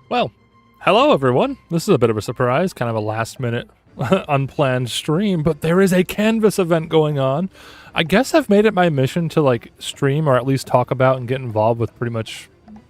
Well, hello everyone. This is a bit of a surprise, kind of a last minute unplanned stream, but there is a Canvas event going on. I guess I've made it my mission to like stream or at least talk about and get involved with pretty much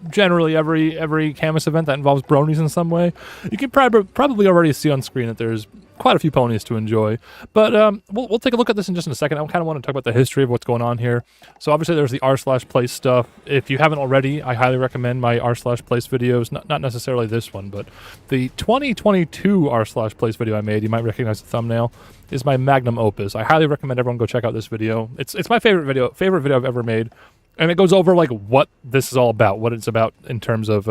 generally every Canvas event that involves bronies in some way. You can probably already see on screen that there's quite a few ponies to enjoy, but we'll take a look at this in just a second. I kind of want to talk about the history of what's going on here. So obviously there's the r/place stuff. If you haven't already, I highly recommend my r/place videos, not necessarily this one, but the 2022 r/place video I made, you might recognize the thumbnail, is my magnum opus. I highly recommend everyone go check out this video. It's my favorite video I've ever made. And it goes over like what this is all about, what it's about in terms of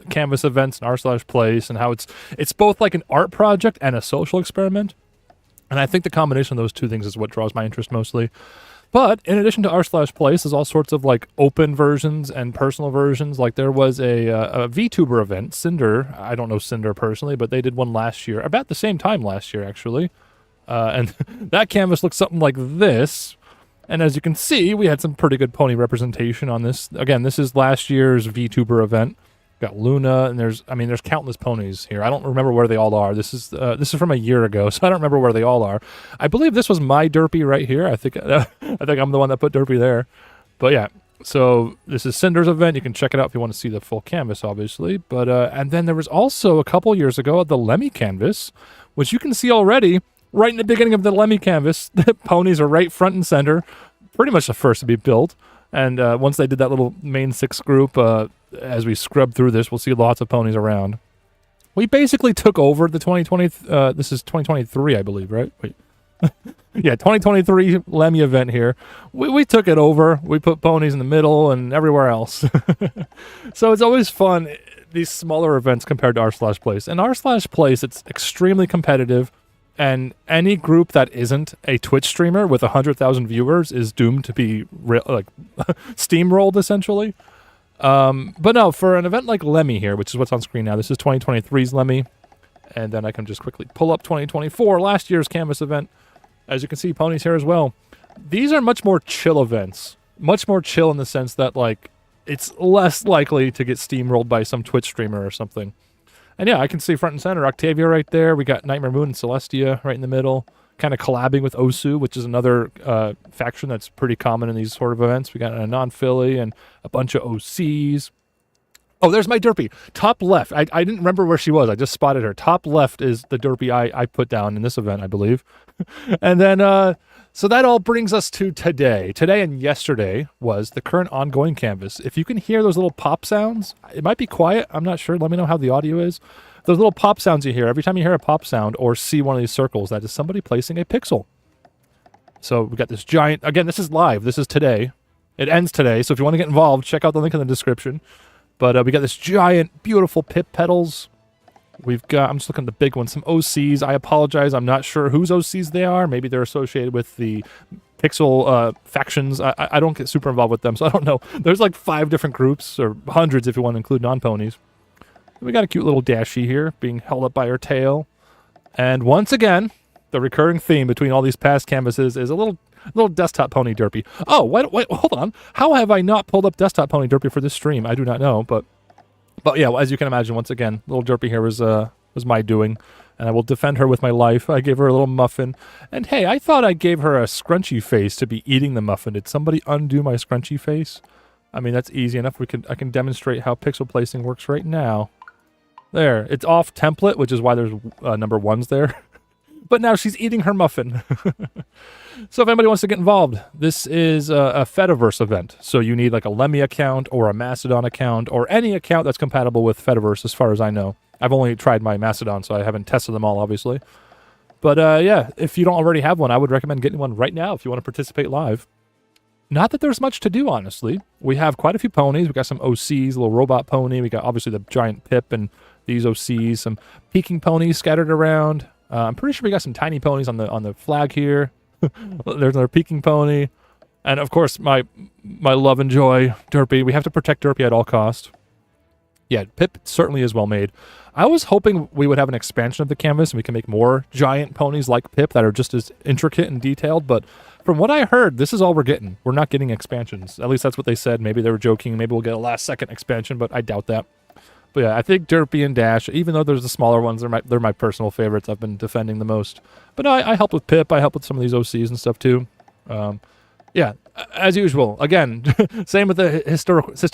Canvas events and r/place, and how it's both like an art project and a social experiment. And I think the combination of those two things is what draws my interest mostly. But in addition to r/place, there's all sorts of like open versions and personal versions. Like there was a VTuber event, Cinder. I don't know Cinder personally, but they did one last year, about the same time last year actually. And that canvas looks something like this. And as you can see, we had some pretty good pony representation on this. Again, this is last year's VTuber event. Got Luna, and there's countless ponies here. I don't remember where they all are. This is from a year ago, so I don't remember where they all are. I believe this was my Derpy right here. I think I'm the one that put Derpy there. But yeah, so this is Cinder's event. You can check it out if you want to see the full canvas, obviously. But and then there was also a couple years ago the Lemmy canvas, which you can see already. Right in the beginning of the Lemmy canvas, the ponies are right front and center, pretty much the first to be built. And once they did that little main 6 group, as we scrub through this, we'll see lots of ponies around. We basically took over the 2020, this is 2023, I believe, right? Wait. Yeah, 2023 Lemmy event here. We took it over. We put ponies in the middle and everywhere else. So it's always fun, these smaller events compared to r/place. And r/place, it's extremely competitive. And any group that isn't a Twitch streamer with 100,000 viewers is doomed to be steamrolled, essentially. But no, for an event like Lemmy here, which is what's on screen now, this is 2023's Lemmy. And then I can just quickly pull up 2024, last year's Canvas event. As you can see, ponies here as well. These are much more chill events. Much more chill in the sense that, like, it's less likely to get steamrolled by some Twitch streamer or something. And yeah, I can see front and center Octavia right there. We got Nightmare Moon and Celestia right in the middle, kind of collabing with Osu, which is another faction that's pretty common in these sort of events. We got a non-Philly and a bunch of OCs. Oh, there's my Derpy. Top left. I didn't remember where she was. I just spotted her. Top left is the Derpy I put down in this event, I believe. And then, so that all brings us to today. Today and yesterday was the current ongoing canvas. If you can hear those little pop sounds, it might be quiet. I'm not sure. Let me know how the audio is. Those little pop sounds you hear, every time you hear a pop sound or see one of these circles, that is somebody placing a pixel. So we got this giant, again, this is live. This is today. It ends today. So if you want to get involved, check out the link in the description. But we got this giant, beautiful pip petals. We've got, I'm just looking at the big ones, some OCs. I apologize, I'm not sure whose OCs they are. Maybe they're associated with the Pixel factions. I don't get super involved with them, so I don't know. There's like 5 different groups, or hundreds if you want to include non-ponies. We got a cute little Dashie here, being held up by her tail. And once again, the recurring theme between all these past canvases is a little desktop pony Derpy. Oh, wait, hold on. How have I not pulled up desktop pony Derpy for this stream? I do not know, but yeah, well, as you can imagine, once again, little Derpy here was my doing, and I will defend her with my life. I gave her a little muffin, and hey, I thought I gave her a scrunchy face to be eating the muffin. Did somebody undo my scrunchy face? I mean, that's easy enough. I can demonstrate how pixel placing works right now. There, it's off template, which is why there's number 1s there. But now she's eating her muffin. So if anybody wants to get involved, this is a Fediverse event. So you need like a Lemmy account or a Mastodon account or any account that's compatible with Fediverse as far as I know. I've only tried my Mastodon, so I haven't tested them all, obviously. But yeah, if you don't already have one, I would recommend getting one right now if you want to participate live. Not that there's much to do, honestly. We have quite a few ponies. We got some OCs, a little robot pony. We got obviously the giant Pip and these OCs, some peking ponies scattered around. I'm pretty sure we got some tiny ponies on the flag here. There's another peking pony. And of course, my love and joy, Derpy. We have to protect Derpy at all costs. Yeah, Pip certainly is well made. I was hoping we would have an expansion of the canvas and we can make more giant ponies like Pip that are just as intricate and detailed, but from what I heard, this is all we're getting. We're not getting expansions. At least that's what they said. Maybe they were joking. Maybe we'll get a last-second expansion, but I doubt that. But yeah, I think Derpy and Dash, even though there's the smaller ones, they're my personal favorites. I've been defending the most. But no, I help with Pip. I help with some of these OCs and stuff too. Yeah, as usual. Again, same with the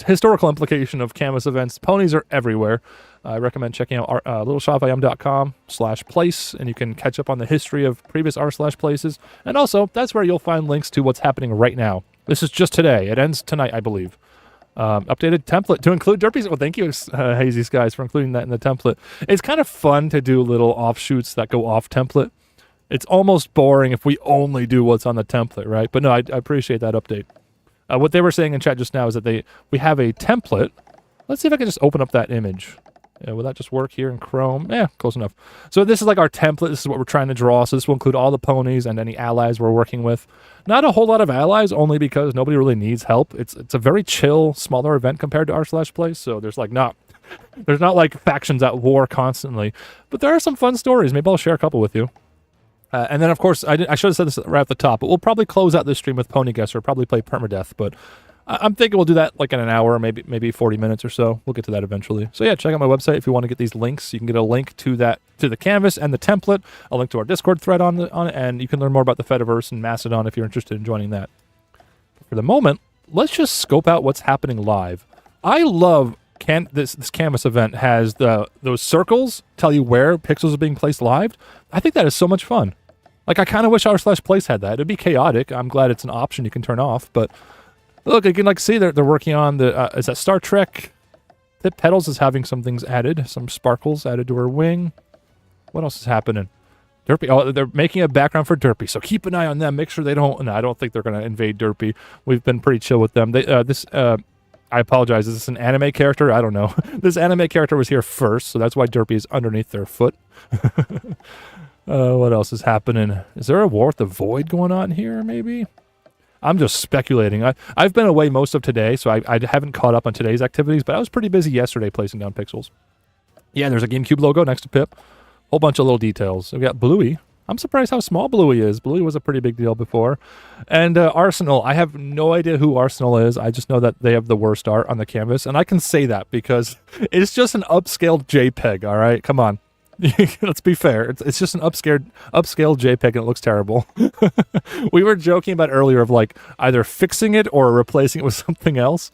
historical implication of Canvas events. Ponies are everywhere. I recommend checking out littleshopim.com/place, and you can catch up on the history of previous r/places. And also, that's where you'll find links to what's happening right now. This is just today. It ends tonight, I believe. Updated template to include Derpies. Well, thank you, Hazy Skies, for including that in the template. It's kind of fun to do little offshoots that go off template. It's almost boring if we only do what's on the template, right? But no, I appreciate that update. What they were saying in chat just now is that we have a template. Let's see if I can just open up that image. Will that just work here in Chrome? Yeah, close enough. So this is like our template. This is what we're trying to draw. So this will include all the ponies and any allies we're working with. Not a whole lot of allies, only because nobody really needs help. It's a very chill, smaller event compared to r/play. So there's not like factions at war constantly. But there are some fun stories. Maybe I'll share a couple with you. And then, of course, I should have said this right at the top, but we'll probably close out this stream with Ponyguessr, probably play Permadeath, but I'm thinking we'll do that like in an hour, maybe 40 minutes or so. We'll get to that eventually. So yeah, check out my website if you want to get these links. You can get a link to the canvas and the template, a link to our Discord thread on it, and you can learn more about the Fediverse and Mastodon if you're interested in joining that. For the moment, let's just scope out what's happening live. I love this canvas event has those circles tell you where pixels are being placed live. I think that is so much fun. Like, I kind of wish r/place had that. It'd be chaotic. I'm glad it's an option you can turn off. But look, you can see they're working on is that Star Trek? Tip Petals is having some things added, some sparkles added to her wing. What else is happening? Derpy. Oh, they're making a background for Derpy, so keep an eye on them. Make sure they don't. No, I don't think they're going to invade Derpy. We've been pretty chill with them. I apologize. Is this an anime character? I don't know. This anime character was here first, so that's why Derpy is underneath their foot. What else is happening? Is there a War with the Void going on here, maybe? I'm just speculating. I've been away most of today, so I haven't caught up on today's activities, but I was pretty busy yesterday placing down pixels. Yeah, there's a GameCube logo next to Pip. Whole bunch of little details. We got Bluey. I'm surprised how small Bluey is. Bluey was a pretty big deal before. And Arsenal. I have no idea who Arsenal is. I just know that they have the worst art on the canvas, and I can say that because it's just an upscaled JPEG, all right? Come on. Let's be fair. It's just an upscaled JPEG and it looks terrible. We were joking about earlier of like either fixing it or replacing it with something else.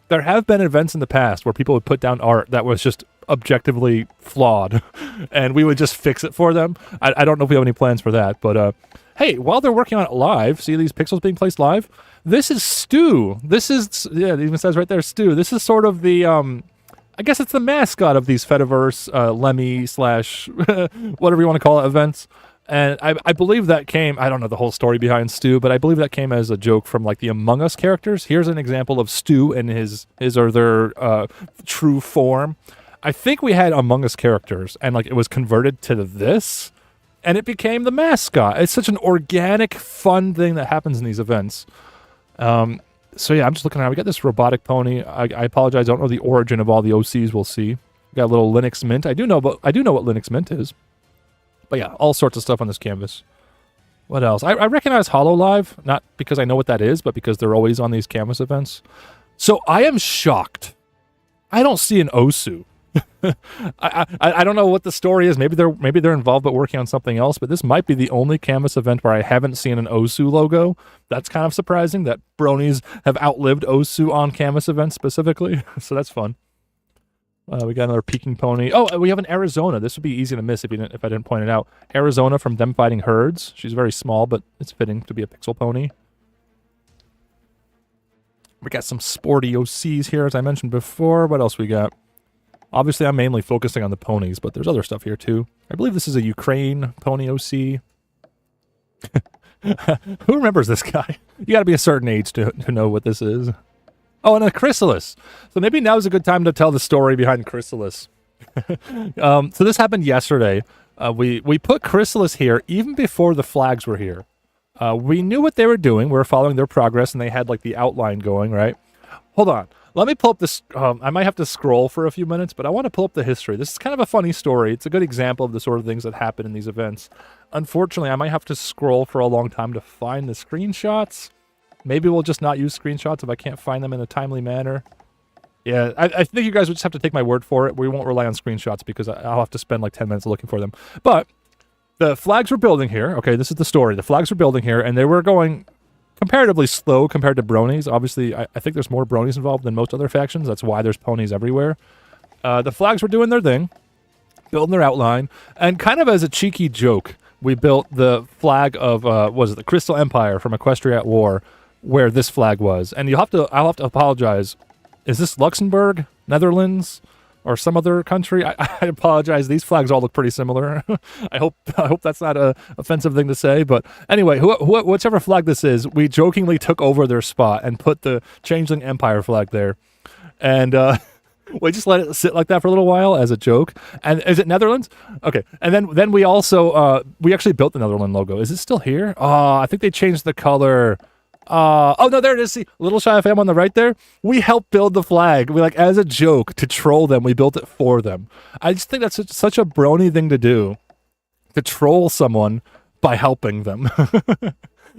There have been events in the past where people would put down art that was just objectively flawed and we would just fix it for them. I don't know if we have any plans for that, but hey, while they're working on it live, see these pixels being placed live? This is Stu. This is, yeah, it even says right there, Stu. This is sort of the, I guess it's the mascot of these Fediverse, Lemmy / whatever you want to call it, events. And I believe that came, I don't know the whole story behind Stu, but I believe that came as a joke from like the Among Us characters. Here's an example of Stu in his or their true form. I think we had Among Us characters and like it was converted to this and it became the mascot. It's such an organic, fun thing that happens in these events. So yeah, I'm just looking around. We got this robotic pony. I apologize. I don't know the origin of all the OCs we'll see. We got a little Linux Mint. I do know what Linux Mint is. But yeah, all sorts of stuff on this canvas. What else? I recognize HoloLive, not because I know what that is, but because they're always on these canvas events. So I am shocked. I don't see an OSU. I don't know what the story is. Maybe they're involved but working on something else, but this might be the only canvas event where I haven't seen an OSU logo. That's kind of surprising that bronies have outlived OSU on canvas events specifically. So that's fun. We got another peking pony. Oh, we have an Arizona. This would be easy to miss if I didn't point it out. Arizona from Them Fighting Herds. She's very small, but it's fitting to be a pixel pony. We got some sporty OCs here, as I mentioned before. What else we got? Obviously, I'm mainly focusing on the ponies, but there's other stuff here, too. I believe this is a Ukraine pony OC. Who remembers this guy? You got to be a certain age to know what this is. Oh, and a Chrysalis. So maybe now's a good time to tell the story behind Chrysalis. So this happened yesterday. We put Chrysalis here even before the flags were here. We knew what they were doing. We were following their progress, and they had, like, the outline going, right? Hold on. Let me pull up this. I might have to scroll for a few minutes, but I want to pull up the history. This is kind of a funny story. It's a good example of the sort of things that happen in these events. Unfortunately, I might have to scroll for a long time to find the screenshots. Maybe we'll just not use screenshots if I can't find them in a timely manner. Yeah, I think you guys would just have to take my word for it. We won't rely on screenshots because I'll have to spend like 10 minutes looking for them. But the flags were building here. Okay, this is the story. The flags were building here, and they were going comparatively slow compared to bronies. Obviously, I think there's more bronies involved than most other factions. That's why there's ponies everywhere. The flags were doing their thing, building their outline, and kind of as a cheeky joke, we built the flag of, was it the Crystal Empire from Equestria at War, where this flag was. And I'll have to apologize. Is this Luxembourg, Netherlands, or some other country? I apologize. These flags all look pretty similar. I hope that's not a offensive thing to say. But anyway, whichever flag this is, we jokingly took over their spot and put the Changeling Empire flag there. And we just let it sit like that for a little while as a joke. And is it Netherlands? Okay. And then we also, we actually built the Netherlands logo. Is it still here? Oh, I think they changed the color. Oh no, there it is. See, Little Shy Fam on the right there. We helped build the flag. We as a joke to troll them. We built it for them. I just think that's such a brony thing to do, to troll someone by helping them.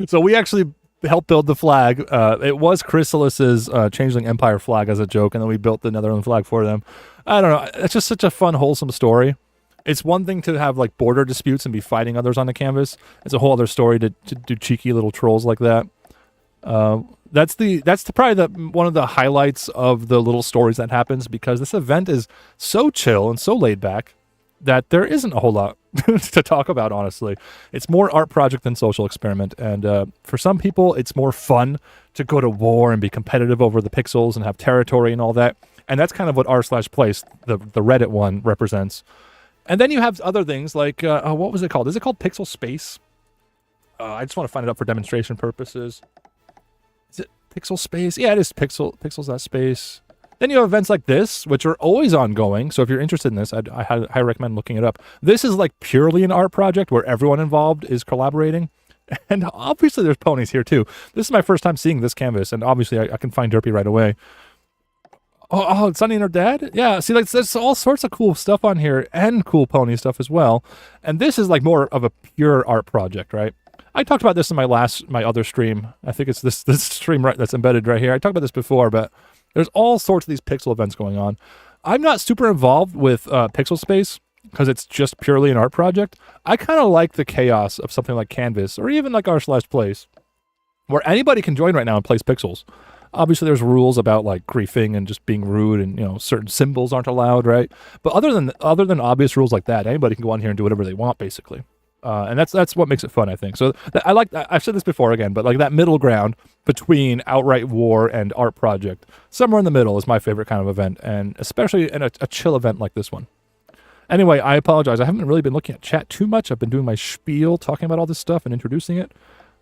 So we actually helped build the flag. It was Chrysalis's Changeling Empire flag as a joke, and then we built the Netherlands flag for them. I don't know. It's just such a fun, wholesome story. It's one thing to have border disputes and be fighting others on the canvas. It's a whole other story to do cheeky little trolls like that. That's probably one of the highlights of the little stories that happens, because this event is so chill and so laid back that there isn't a whole lot to talk about, honestly. It's more art project than social experiment, and for some people it's more fun to go to war and be competitive over the pixels and have territory and all that, and that's kind of what r/place, the Reddit one, represents. And then you have other things like, what was it called? Is it called Pixel Space? I just want to find it up for demonstration purposes. Is it Pixel Space? Yeah, it is pixels.space. Then you have events like this, which are always ongoing. So if you're interested in this, I highly recommend looking it up. This is purely an art project where everyone involved is collaborating. And obviously there's ponies here too. This is my first time seeing this canvas, and obviously I can find Derpy right away. Oh, Sunny and her dad? Yeah, see, there's all sorts of cool stuff on here, and cool pony stuff as well. And this is more of a pure art project, right? I talked about this in my other stream. I think it's this stream that's embedded right here. I talked about this before, but there's all sorts of these pixel events going on. I'm not super involved with Pixel Space because it's just purely an art project. I kind of like the chaos of something like Canvas or even like r/place, where anybody can join right now and place pixels. Obviously, there's rules about griefing and just being rude, and certain symbols aren't allowed, right? But other than obvious rules like that, anybody can go on here and do whatever they want, basically. And that's what makes it fun, I think. So I've said this before again, but that middle ground between outright war and art project, somewhere in the middle, is my favorite kind of event, and especially in a chill event like this one. Anyway, I apologize. I haven't really been looking at chat too much. I've been doing my spiel, talking about all this stuff and introducing it.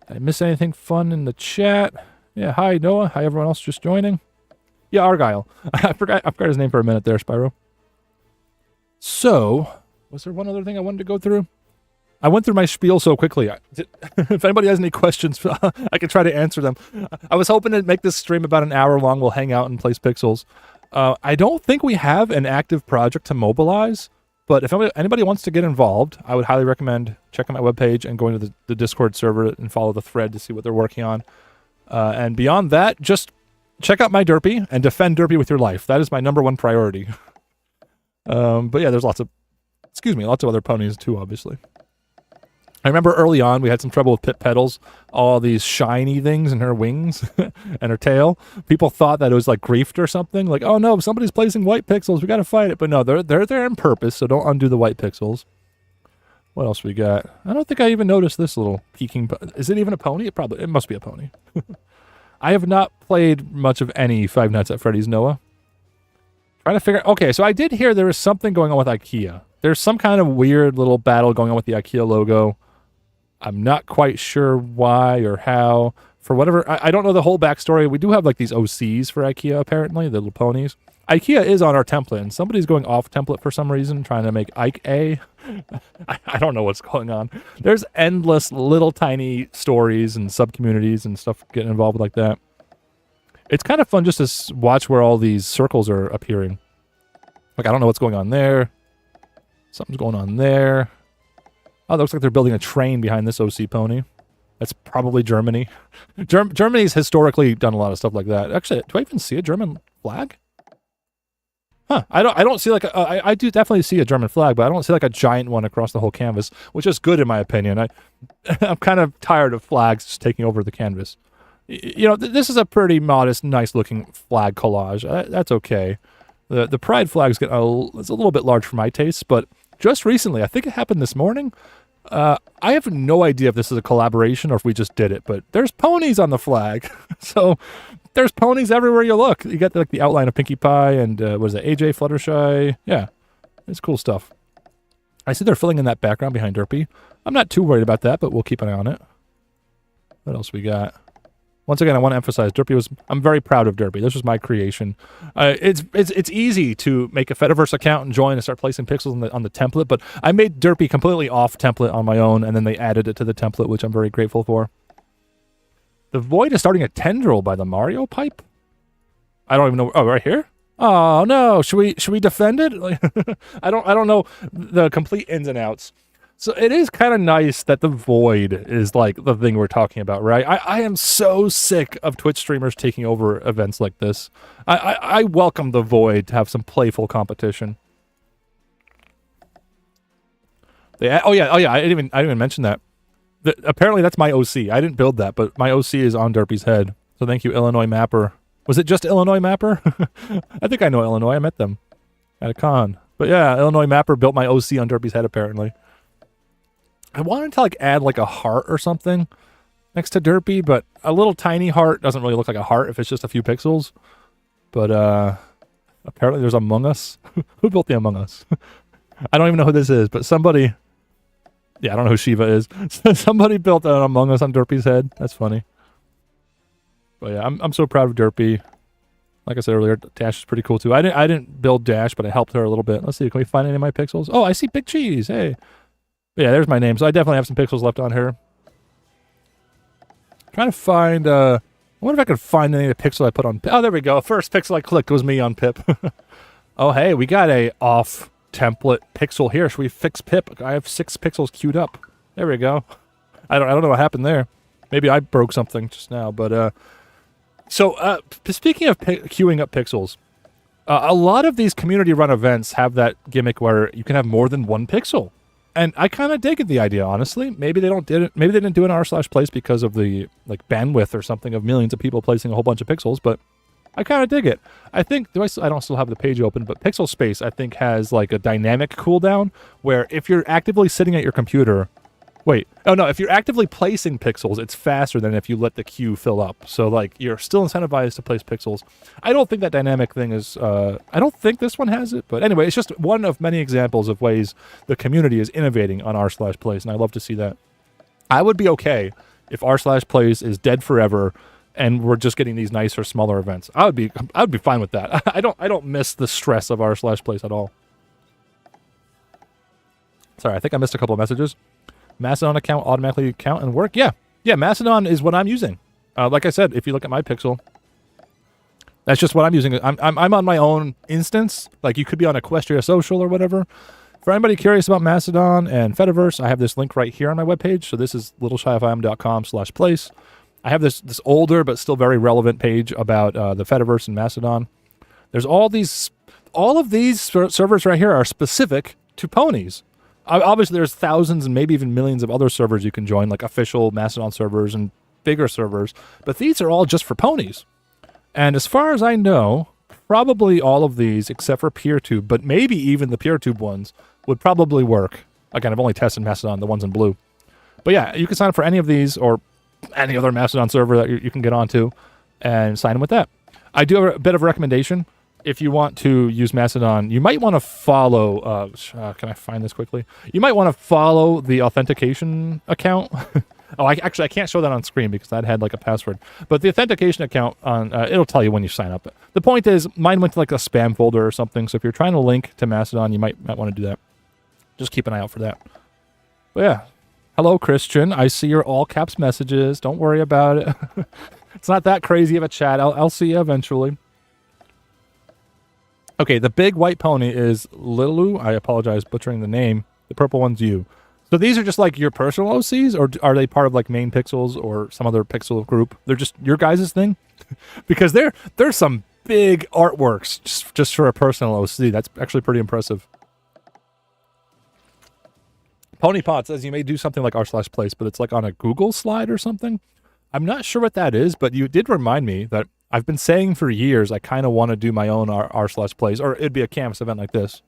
Did I miss anything fun in the chat? Yeah, hi Noah. Hi everyone else just joining. Yeah, Argyle. I forgot his name for a minute there, Spyro. So, was there one other thing I wanted to go through? I went through my spiel so quickly. If anybody has any questions, I can try to answer them. I was hoping to make this stream about an hour long. We'll hang out and place pixels. I don't think we have an active project to mobilize, but if anybody wants to get involved, I would highly recommend checking my webpage and going to the Discord server and follow the thread to see what they're working on. And beyond that, just check out my Derpy and defend Derpy with your life. That is my #1 priority. But yeah, there's lots of other ponies too, obviously. I remember early on, we had some trouble with Pit Petals, all these shiny things in her wings and her tail. People thought that it was griefed or something. Oh no, somebody's placing white pixels, we gotta fight it. But no, they're there on purpose, so don't undo the white pixels. What else we got? I don't think I even noticed this little peeking. Is it even a pony? It must be a pony. I have not played much of any Five Nights at Freddy's, Noah. Trying to figure. Okay, so I did hear there was something going on with IKEA. There's some kind of weird little battle going on with the IKEA logo. I'm not quite sure why or how. For whatever, I don't know the whole backstory. We do have these OCs for IKEA, apparently, the little ponies. IKEA is on our template, and somebody's going off template for some reason, trying to make Ike A. I don't know what's going on. There's endless little tiny stories and sub-communities and stuff getting involved like that. It's kind of fun just to watch where all these circles are appearing. I don't know what's going on there. Something's going on there. Oh, it looks like they're building a train behind this OC pony. That's probably Germany. Germany's historically done a lot of stuff like that. Actually, do I even see a German flag? Huh. I don't see like I do definitely see a German flag, but I don't see like a giant one across the whole canvas, which is good in my opinion. I'm kind of tired of flags just taking over the canvas. You know, this is a pretty modest, nice looking flag collage. That's okay. The pride flag's it's a little bit large for my taste, but just recently, I think it happened this morning. I have no idea if this is a collaboration or if we just did it, but there's ponies on the flag. So there's ponies everywhere you look. You got like the outline of Pinkie Pie and what is it, AJ Fluttershy? Yeah, it's cool stuff. I see they're filling in that background behind Derpy. I'm not too worried about that, but we'll keep an eye on it. What else we got? Once again, I want to emphasize I'm very proud of Derpy. This was my creation. It's easy to make a Fediverse account and join and start placing pixels on the template, but I made Derpy completely off template on my own, and then they added it to the template, which I'm very grateful for. The Void is starting a tendril by the Mario pipe? I don't even know. Oh, right here? Oh no! Should we defend it? I don't know the complete ins and outs. So it is kind of nice that the Void is like the thing we're talking about, right? I am so sick of Twitch streamers taking over events like this. I welcome the Void to have some playful competition. Oh yeah. I didn't even mention that. Apparently that's my OC. I didn't build that, but my OC is on Derpy's head. So thank you, Illinois Mapper. Was it just Illinois Mapper? I think I know Illinois. I met them at a con. But yeah, Illinois Mapper built my OC on Derpy's head apparently. I wanted to like add like a heart or something next to Derpy, but a little tiny heart doesn't really look like a heart if it's just a few pixels. But apparently there's Among Us. Who built the Among Us? I don't even know who this is, but somebody... Yeah, I don't know who Shiva is. Somebody built an Among Us on Derpy's head. That's funny. But yeah, I'm so proud of Derpy. Like I said earlier, Dash is pretty cool too. I didn't build Dash, but I helped her a little bit. Let's see, can we find any of my pixels? Oh, I see Big Cheese. Hey. Yeah, there's my name. So I definitely have some pixels left on here. Trying to find, I wonder if I could find any of the pixels I put on Pip. Oh, there we go. First pixel I clicked was me on Pip. Oh, hey, we got a off template pixel here. Should we fix Pip? I have 6 pixels queued up. There we go. I don't know what happened there. Maybe I broke something just now, but, so, speaking of queuing up pixels, a lot of these community-run events have that gimmick where you can have more than one pixel. And I kind of dig the idea, honestly. Maybe they didn't do an r/place because of the like bandwidth or something of millions of people placing a whole bunch of pixels, but I kind of dig it. I think I don't still have the page open, but Pixel Space I think has like a dynamic cooldown where if you're actively sitting at your computer, if you're actively placing pixels, it's faster than if you let the queue fill up. So like you're still incentivized to place pixels. I don't think that dynamic thing is, I don't think this one has it, but anyway, it's just one of many examples of ways the community is innovating on r/plays, and I love to see that. I would be okay if r/plays is dead forever and we're just getting these nicer, smaller events. I would be fine with that. I don't miss the stress of r/plays at all. Sorry, I think I missed a couple of messages. Mastodon account automatically count and work? Yeah, Mastodon is what I'm using. Like I said, if you look at my pixel, that's just what I'm using. I'm on my own instance. Like you could be on Equestria Social or whatever. For anybody curious about Mastodon and Fediverse, I have this link right here on my webpage. So this is littleshyofim.com/place. I have this older but still very relevant page about the Fediverse and Mastodon. There's all of these servers right here are specific to ponies. Obviously, there's thousands and maybe even millions of other servers you can join, like official Mastodon servers and bigger servers, but these are all just for ponies. And as far as I know, probably all of these, except for PeerTube, but maybe even the PeerTube ones, would probably work. Again, I've only tested Mastodon, the ones in blue. But yeah, you can sign up for any of these or any other Mastodon server that you can get onto and sign in with that. I do have a bit of a recommendation. If you want to use Mastodon, you might want to follow, can I find this quickly? You might want to follow the authentication account. I can't show that on screen because that had like a password. But the authentication account, it'll tell you when you sign up. The point is, mine went to like a spam folder or something, so if you're trying to link to Mastodon, you might want to do that. Just keep an eye out for that. But yeah, hello Christian, I see your all caps messages, don't worry about it. It's not that crazy of a chat, I'll see you eventually. Okay, the big white pony is Lilu. I apologize butchering the name. The purple one's you. So these are just like your personal OCs, or are they part of like main pixels or some other pixel group? They're just your guys' thing? Because there's some big artworks just for a personal OC. That's actually pretty impressive. Ponypot says you may do something like r/place, but it's like on a Google slide or something. I'm not sure what that is, but you did remind me that I've been saying for years I kind of want to do my own r/plays, or it'd be a Canvas event like this.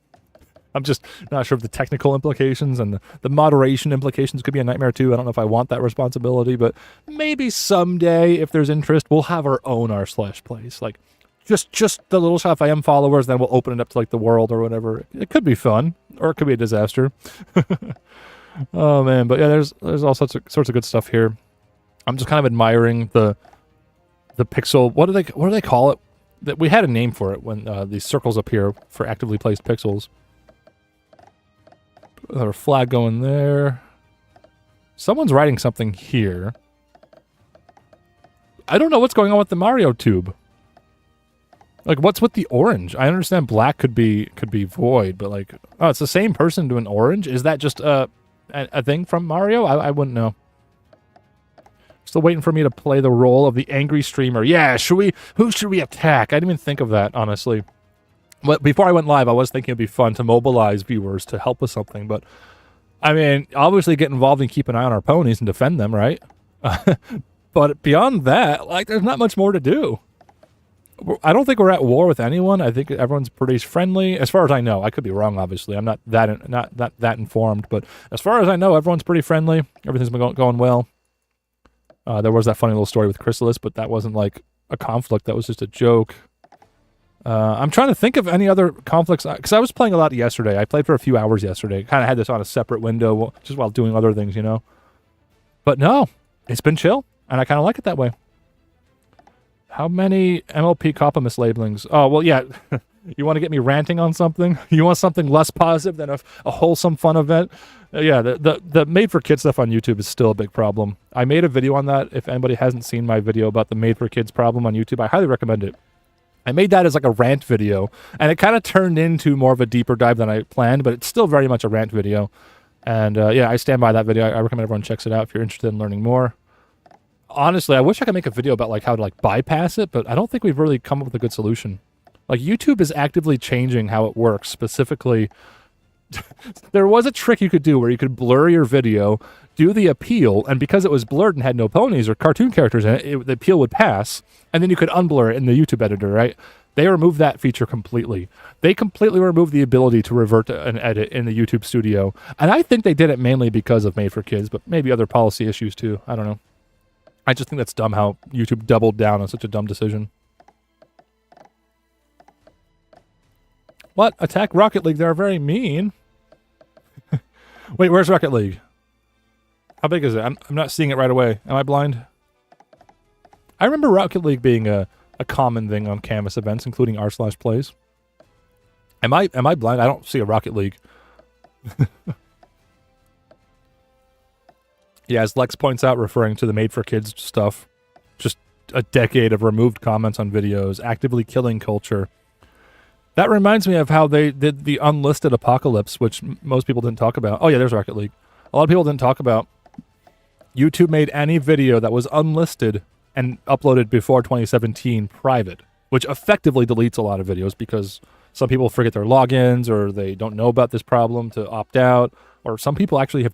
I'm just not sure of the technical implications, and the moderation implications could be a nightmare too. I don't know if I want that responsibility, but maybe someday, if there's interest, we'll have our own r/plays. Like, just the Little Shop I Am followers, then we'll open it up to like the world or whatever. It could be fun, or it could be a disaster. Oh man, but yeah, there's all sorts of good stuff here. I'm just kind of admiring the pixel. What do they call it? That we had a name for it when these circles appear for actively placed pixels. Another flag going there. Someone's writing something here. I don't know what's going on with the Mario tube. Like, what's with the orange? I understand black could be void, but like, oh, it's the same person doing orange. Is that just a thing from Mario? I wouldn't know. Still waiting for me to play the role of the angry streamer. Yeah, who should we attack? I didn't even think of that, honestly. But before I went live, I was thinking it'd be fun to mobilize viewers to help with something. But, I mean, obviously get involved and keep an eye on our ponies and defend them, right? But beyond that, like, there's not much more to do. I don't think we're at war with anyone. I think everyone's pretty friendly, as far as I know. I could be wrong, obviously. I'm not that informed. But as far as I know, everyone's pretty friendly. Everything's been going well. There was that funny little story with Chrysalis, but that wasn't like a conflict. That was just a joke. I'm trying to think of any other conflicts, because I was playing a lot yesterday. I played for a few hours yesterday. Kind of had this on a separate window, just while doing other things, you know. But no, it's been chill, and I kind of like it that way. How many MLP coppa mislabelings? Oh, well, yeah. You want to get me ranting on something? You want something less positive than a wholesome, fun event? Yeah, the Made for Kids stuff on YouTube is still a big problem. I made a video on that. If anybody hasn't seen my video about the Made for Kids problem on YouTube, I highly recommend it. I made that as like a rant video, and it kind of turned into more of a deeper dive than I planned, but it's still very much a rant video. And yeah, I stand by that video. I recommend everyone checks it out if you're interested in learning more. Honestly, I wish I could make a video about like how to like bypass it, but I don't think we've really come up with a good solution. Like, YouTube is actively changing how it works. Specifically, there was a trick you could do where you could blur your video, do the appeal, and because it was blurred and had no ponies or cartoon characters in it, the appeal would pass, and then you could unblur it in the YouTube editor, right? They removed that feature completely. They completely removed the ability to revert to an edit in the YouTube studio, and I think they did it mainly because of Made for Kids, but maybe other policy issues too. I don't know. I just think that's dumb how YouTube doubled down on such a dumb decision. What? Attack Rocket League. They're very mean. Wait, where's Rocket League? How big is it? I'm not seeing it right away. Am I blind? I remember Rocket League being a common thing on Canvas events, including r/plays. Am I blind? I don't see a Rocket League. Yeah, as Lex points out, referring to the Made for Kids stuff, just a decade of removed comments on videos, actively killing culture. That reminds me of how they did the unlisted apocalypse, which most people didn't talk about. Oh yeah, there's Rocket League. A lot of people didn't talk about. YouTube made any video that was unlisted and uploaded before 2017 private, which effectively deletes a lot of videos because some people forget their logins or they don't know about this problem to opt out, or some people actually have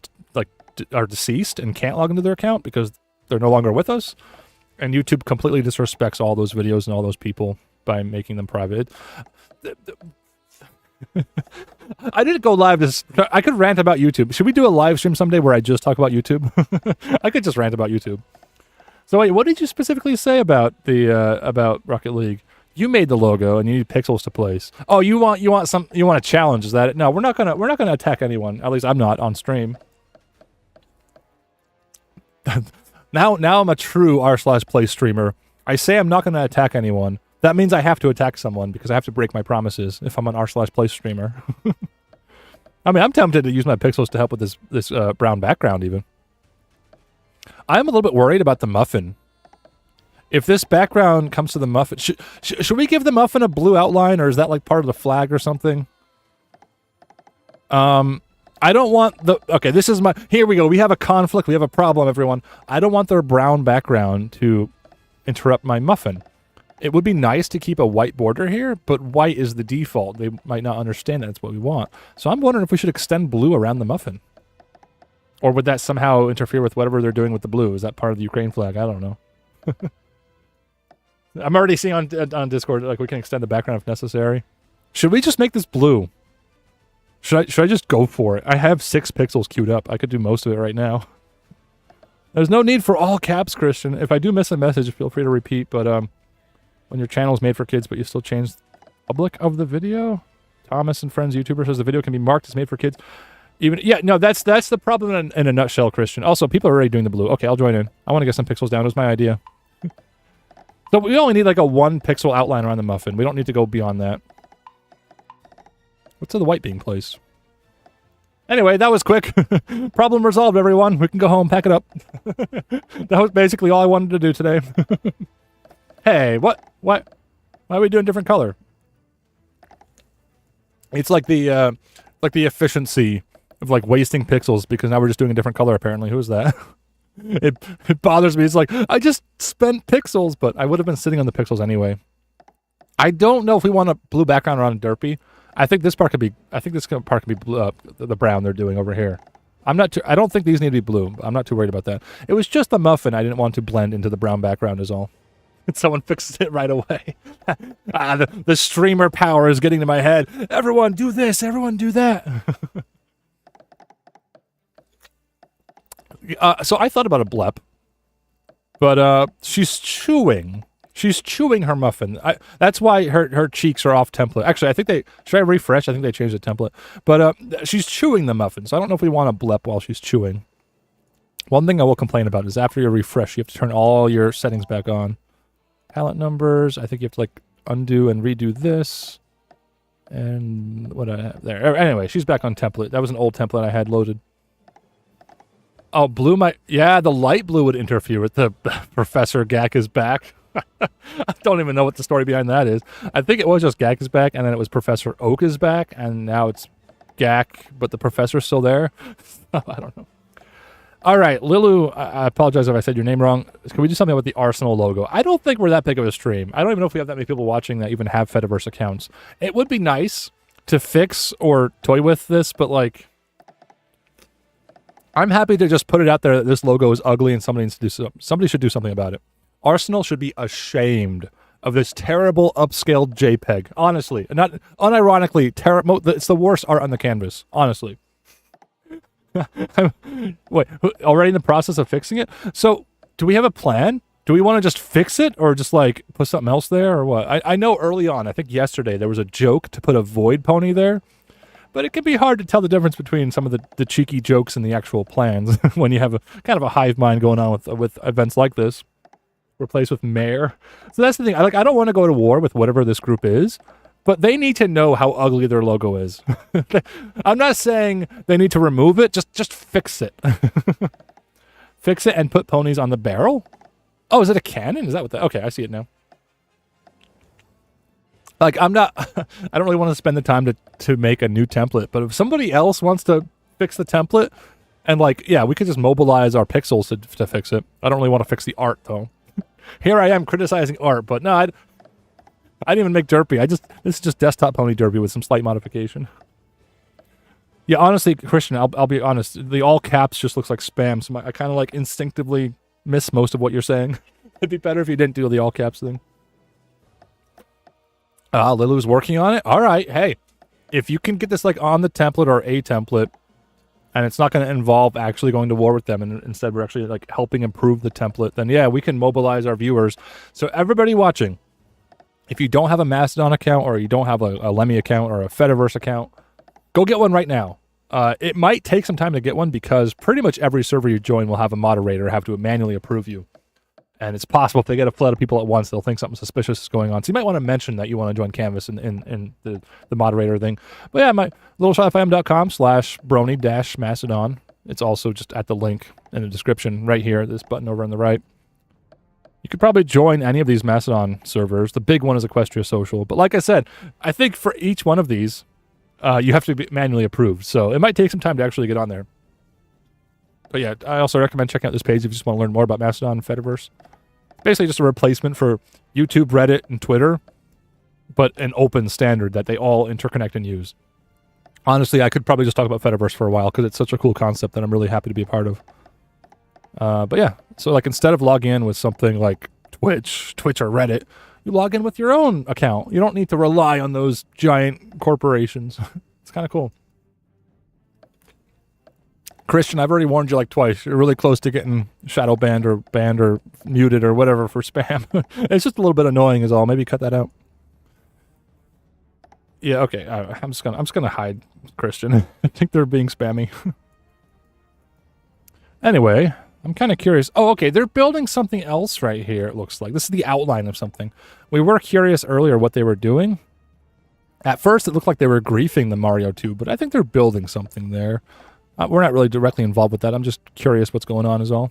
are deceased and can't log into their account because they're no longer with us. And YouTube completely disrespects all those videos and all those people by making them private. I didn't go live this. I could rant about YouTube. Should we do a live stream someday where I just talk about YouTube? I could just rant about YouTube. So wait, what did you specifically say about the about Rocket League? You made the logo and you need pixels to place. Oh, you want a challenge? Is that it? No, we're not gonna attack anyone. At least I'm not on stream. Now I'm a true r/play streamer. I say I'm not going to attack anyone. That means I have to attack someone because I have to break my promises if I'm an r/play streamer. I mean, I'm tempted to use my pixels to help with this brown background even. I'm a little bit worried about the muffin. If this background comes to the muffin, should we give the muffin a blue outline, or is that like part of the flag or something? I don't want the... Okay, this is my... Here we go. We have a conflict. We have a problem, everyone. I don't want their brown background to interrupt my muffin. It would be nice to keep a white border here, but white is the default. They might not understand that's what we want. So I'm wondering if we should extend blue around the muffin. Or would that somehow interfere with whatever they're doing with the blue? Is that part of the Ukraine flag? I don't know. I'm already seeing on Discord, like, we can extend the background if necessary. Should we just make this blue? Should I just go for it? I have 6 pixels queued up. I could do most of it right now. There's no need for all caps, Christian. If I do miss a message, feel free to repeat, but when your channel is made for kids, but you still change the public of the video? Thomas and Friends YouTuber says the video can be marked as made for kids. Even yeah, no, that's the problem in a nutshell, Christian. Also, people are already doing the blue. Okay, I'll join in. I want to get some pixels down. It was my idea. So we only need like a 1 pixel outline around the muffin. We don't need to go beyond that. What's the white being placed? Anyway, that was quick. Problem resolved, everyone. We can go home, pack it up. That was basically all I wanted to do today. Hey, what? Why are we doing different color? It's like the efficiency of like wasting pixels because now we're just doing a different color apparently. Who is that? It bothers me. It's like, I just spent pixels, but I would have been sitting on the pixels anyway. I don't know if we want a blue background around Derpy. I think this part could be, blue, the brown they're doing over here. I don't think these need to be blue. I'm not too worried about that. It was just the muffin I didn't want to blend into the brown background is all. Someone fixes it right away. The streamer power is getting to my head. Everyone do this, everyone do that. So I thought about a blep, but she's chewing. She's chewing her muffin. That's why her cheeks are off template. Actually, should I refresh? I think they changed the template. But she's chewing the muffin, so I don't know if we want to blep while she's chewing. One thing I will complain about is after you refresh, you have to turn all your settings back on. Palette numbers, I think you have to like undo and redo this. And what I have there. Anyway, she's back on template. That was an old template I had loaded. Oh, blue might... Yeah, the light blue would interfere with the Professor Gak is back. I don't even know what the story behind that is. I think it was just Gak is back, and then it was Professor Oak is back, and now it's Gak, but the professor's still there. I don't know. All right, Lilu, I apologize if I said your name wrong. Can we do something with the Arsenal logo? I don't think we're that big of a stream. I don't even know if we have that many people watching that even have Fediverse accounts. It would be nice to fix or toy with this, but like... I'm happy to just put it out there that this logo is ugly and somebody should do something about it. Arsenal should be ashamed of this terrible upscaled JPEG. Honestly, not unironically, it's the worst art on the canvas. Honestly. Wait, already in the process of fixing it? So, do we have a plan? Do we want to just fix it or just like put something else there or what? I know early on, I think yesterday, there was a joke to put a void pony there. But it can be hard to tell the difference between some of the cheeky jokes and the actual plans when you have a kind of a hive mind going on with events like this. Replaced with mayor. So that's the thing. I don't want to go to war with whatever this group is, but they need to know how ugly their logo is. I'm not saying they need to remove it. Just fix it. Fix it and put ponies on the barrel. Oh, is it a cannon? Is that what that? Okay, I see it now. Like, I don't really want to spend the time to make a new template, but if somebody else wants to fix the template, and like, yeah, we could just mobilize our pixels to fix it. I don't really want to fix the art, though. Here I am criticizing art, but no, I didn't even make Derpy. This is just desktop pony Derpy with some slight modification. Yeah, honestly, Christian, I'll be honest, the all caps just looks like spam, so I kind of like instinctively miss most of what you're saying. It'd be better if you didn't do the all caps thing. Lilu's working on it. All right. Hey, if you can get this like on the template or a template, and it's not going to involve actually going to war with them, and instead we're actually like helping improve the template, then yeah, we can mobilize our viewers. So everybody watching, if you don't have a Mastodon account or you don't have a Lemmy account or a Fediverse account, go get one right now. It might take some time to get one because pretty much every server you join will have a moderator have to manually approve you. And it's possible if they get a flood of people at once, they'll think something suspicious is going on. So you might want to mention that you want to join Canvas in the moderator thing. But yeah, my littleshopfm.com/brony-mastodon. It's also just at the link in the description right here, this button over on the right. You could probably join any of these Mastodon servers. The big one is Equestria Social. But like I said, I think for each one of these, you have to be manually approved. So it might take some time to actually get on there. But yeah, I also recommend checking out this page if you just want to learn more about Mastodon and Fediverse. Basically just a replacement for YouTube, Reddit, and Twitter, but an open standard that they all interconnect and use. Honestly, I could probably just talk about Fediverse for a while because it's such a cool concept that I'm really happy to be a part of. But yeah, so like instead of logging in with something like Twitch or Reddit, you log in with your own account. You don't need to rely on those giant corporations. It's kind of cool. Christian, I've already warned you like twice. You're really close to getting shadow banned or muted or whatever for spam. It's just a little bit annoying is all. Maybe cut that out. Yeah, okay. I'm just gonna hide Christian. I think they're being spammy. Anyway, I'm kind of curious. Oh, okay. They're building something else right here, it looks like. This is the outline of something. We were curious earlier what they were doing. At first, it looked like they were griefing the Mario 2, but I think they're building something there. We're not really directly involved with that. I'm just curious what's going on is all.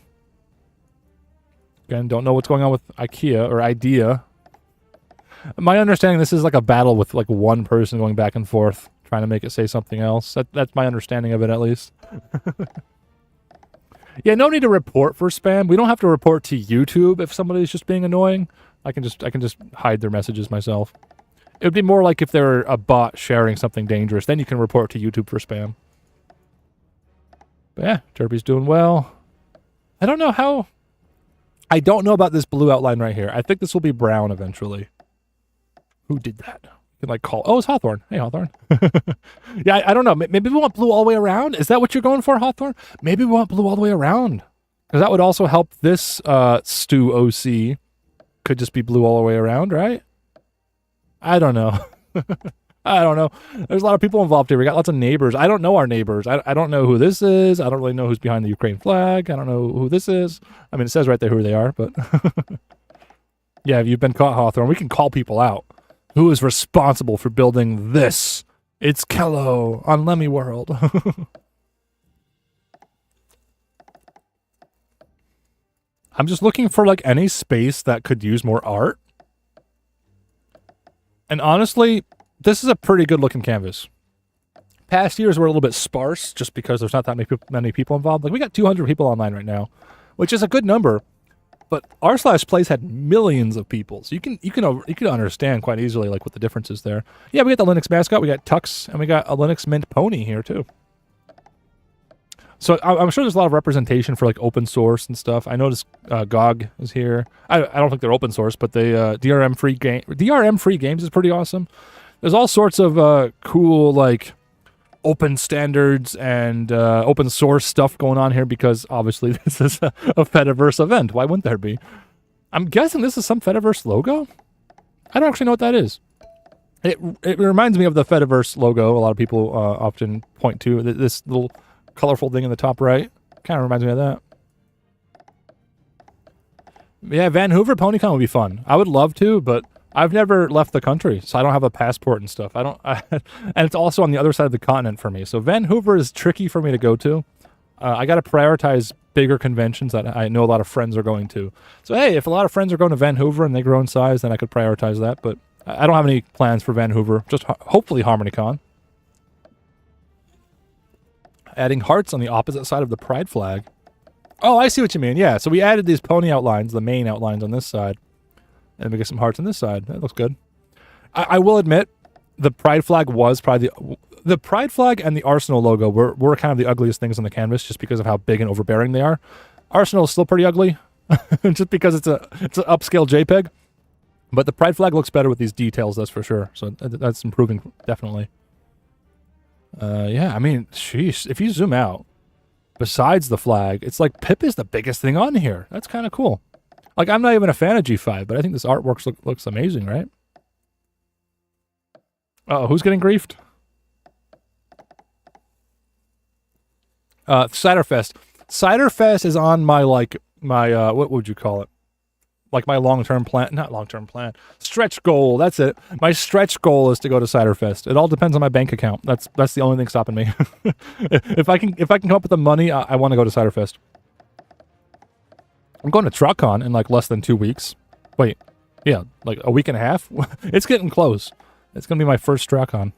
Again, don't know what's going on with IKEA or IDEA. My understanding, this is like a battle with like one person going back and forth, trying to make it say something else. That's my understanding of it, at least. Yeah, no need to report for spam. We don't have to report to YouTube if somebody's just being annoying. I can just hide their messages myself. It would be more like if they're a bot sharing something dangerous. Then you can report to YouTube for spam. But yeah, Derpy's doing well. I don't know how... I don't know about this blue outline right here. I think this will be brown eventually. Who did that? You can like call... Oh, it's Hawthorne. Hey, Hawthorne. Yeah, I don't know. Maybe we want blue all the way around? Is that what you're going for, Hawthorne? Maybe we want blue all the way around. Because that would also help this Stu OC. Could just be blue all the way around, right? I don't know. I don't know. There's a lot of people involved here. We got lots of neighbors. I don't know our neighbors. I don't know who this is. I don't really know who's behind the Ukraine flag. I don't know who this is. I mean, it says right there who they are, but... Yeah, if you've been caught, Hawthorne, we can call people out. Who is responsible for building this? It's Kello on Lemmy World. I'm just looking for, like, any space that could use more art. And honestly... This is a pretty good-looking canvas. Past years were a little bit sparse, just because there's not that many people involved. Like, we got 200 people online right now, which is a good number. But r/plays had millions of people, so you can understand quite easily like what the difference is there. Yeah, we got the Linux mascot, we got Tux, and we got a Linux Mint pony here too. So I'm sure there's a lot of representation for like open source and stuff. I noticed GOG is here. I don't think they're open source, but they DRM free games is pretty awesome. There's all sorts of cool, like, open standards and open source stuff going on here because, obviously, this is a Fediverse event. Why wouldn't there be? I'm guessing this is some Fediverse logo? I don't actually know what that is. It reminds me of the Fediverse logo a lot of people often point to. This little colorful thing in the top right. Kind of reminds me of that. Yeah, Vancouver PonyCon would be fun. I would love to, but... I've never left the country, so I don't have a passport and stuff. And it's also on the other side of the continent for me. So Vancouver is tricky for me to go to. I got to prioritize bigger conventions that I know a lot of friends are going to. So hey, if a lot of friends are going to Vancouver and they grow in size, then I could prioritize that. But I don't have any plans for Vancouver. Just hopefully HarmonyCon. Adding hearts on the opposite side of the pride flag. Oh, I see what you mean. Yeah, so we added these pony outlines, the main outlines on this side. And we get some hearts on this side. That looks good. I will admit, the pride flag was probably the pride flag and the Arsenal logo were kind of the ugliest things on the canvas just because of how big and overbearing they are. Arsenal is still pretty ugly, just because it's an upscale JPEG. But the pride flag looks better with these details, that's for sure. So that's improving, definitely. Yeah, I mean, sheesh, if you zoom out, besides the flag, it's like Pip is the biggest thing on here. That's kind of cool. Like, I'm not even a fan of G5, but I think this artwork looks amazing, right? Uh-oh, who's getting griefed? Ciderfest. Ciderfest is on my, like, what would you call it? Like my long-term plan, not long-term plan, stretch goal, that's it. My stretch goal is to go to Ciderfest. It all depends on my bank account. That's the only thing stopping me. If I can come up with the money, I want to go to Ciderfest. I'm going to TruckCon in like less than 2 weeks. Wait, yeah, like a week and a half? It's getting close. It's going to be my first TruckCon.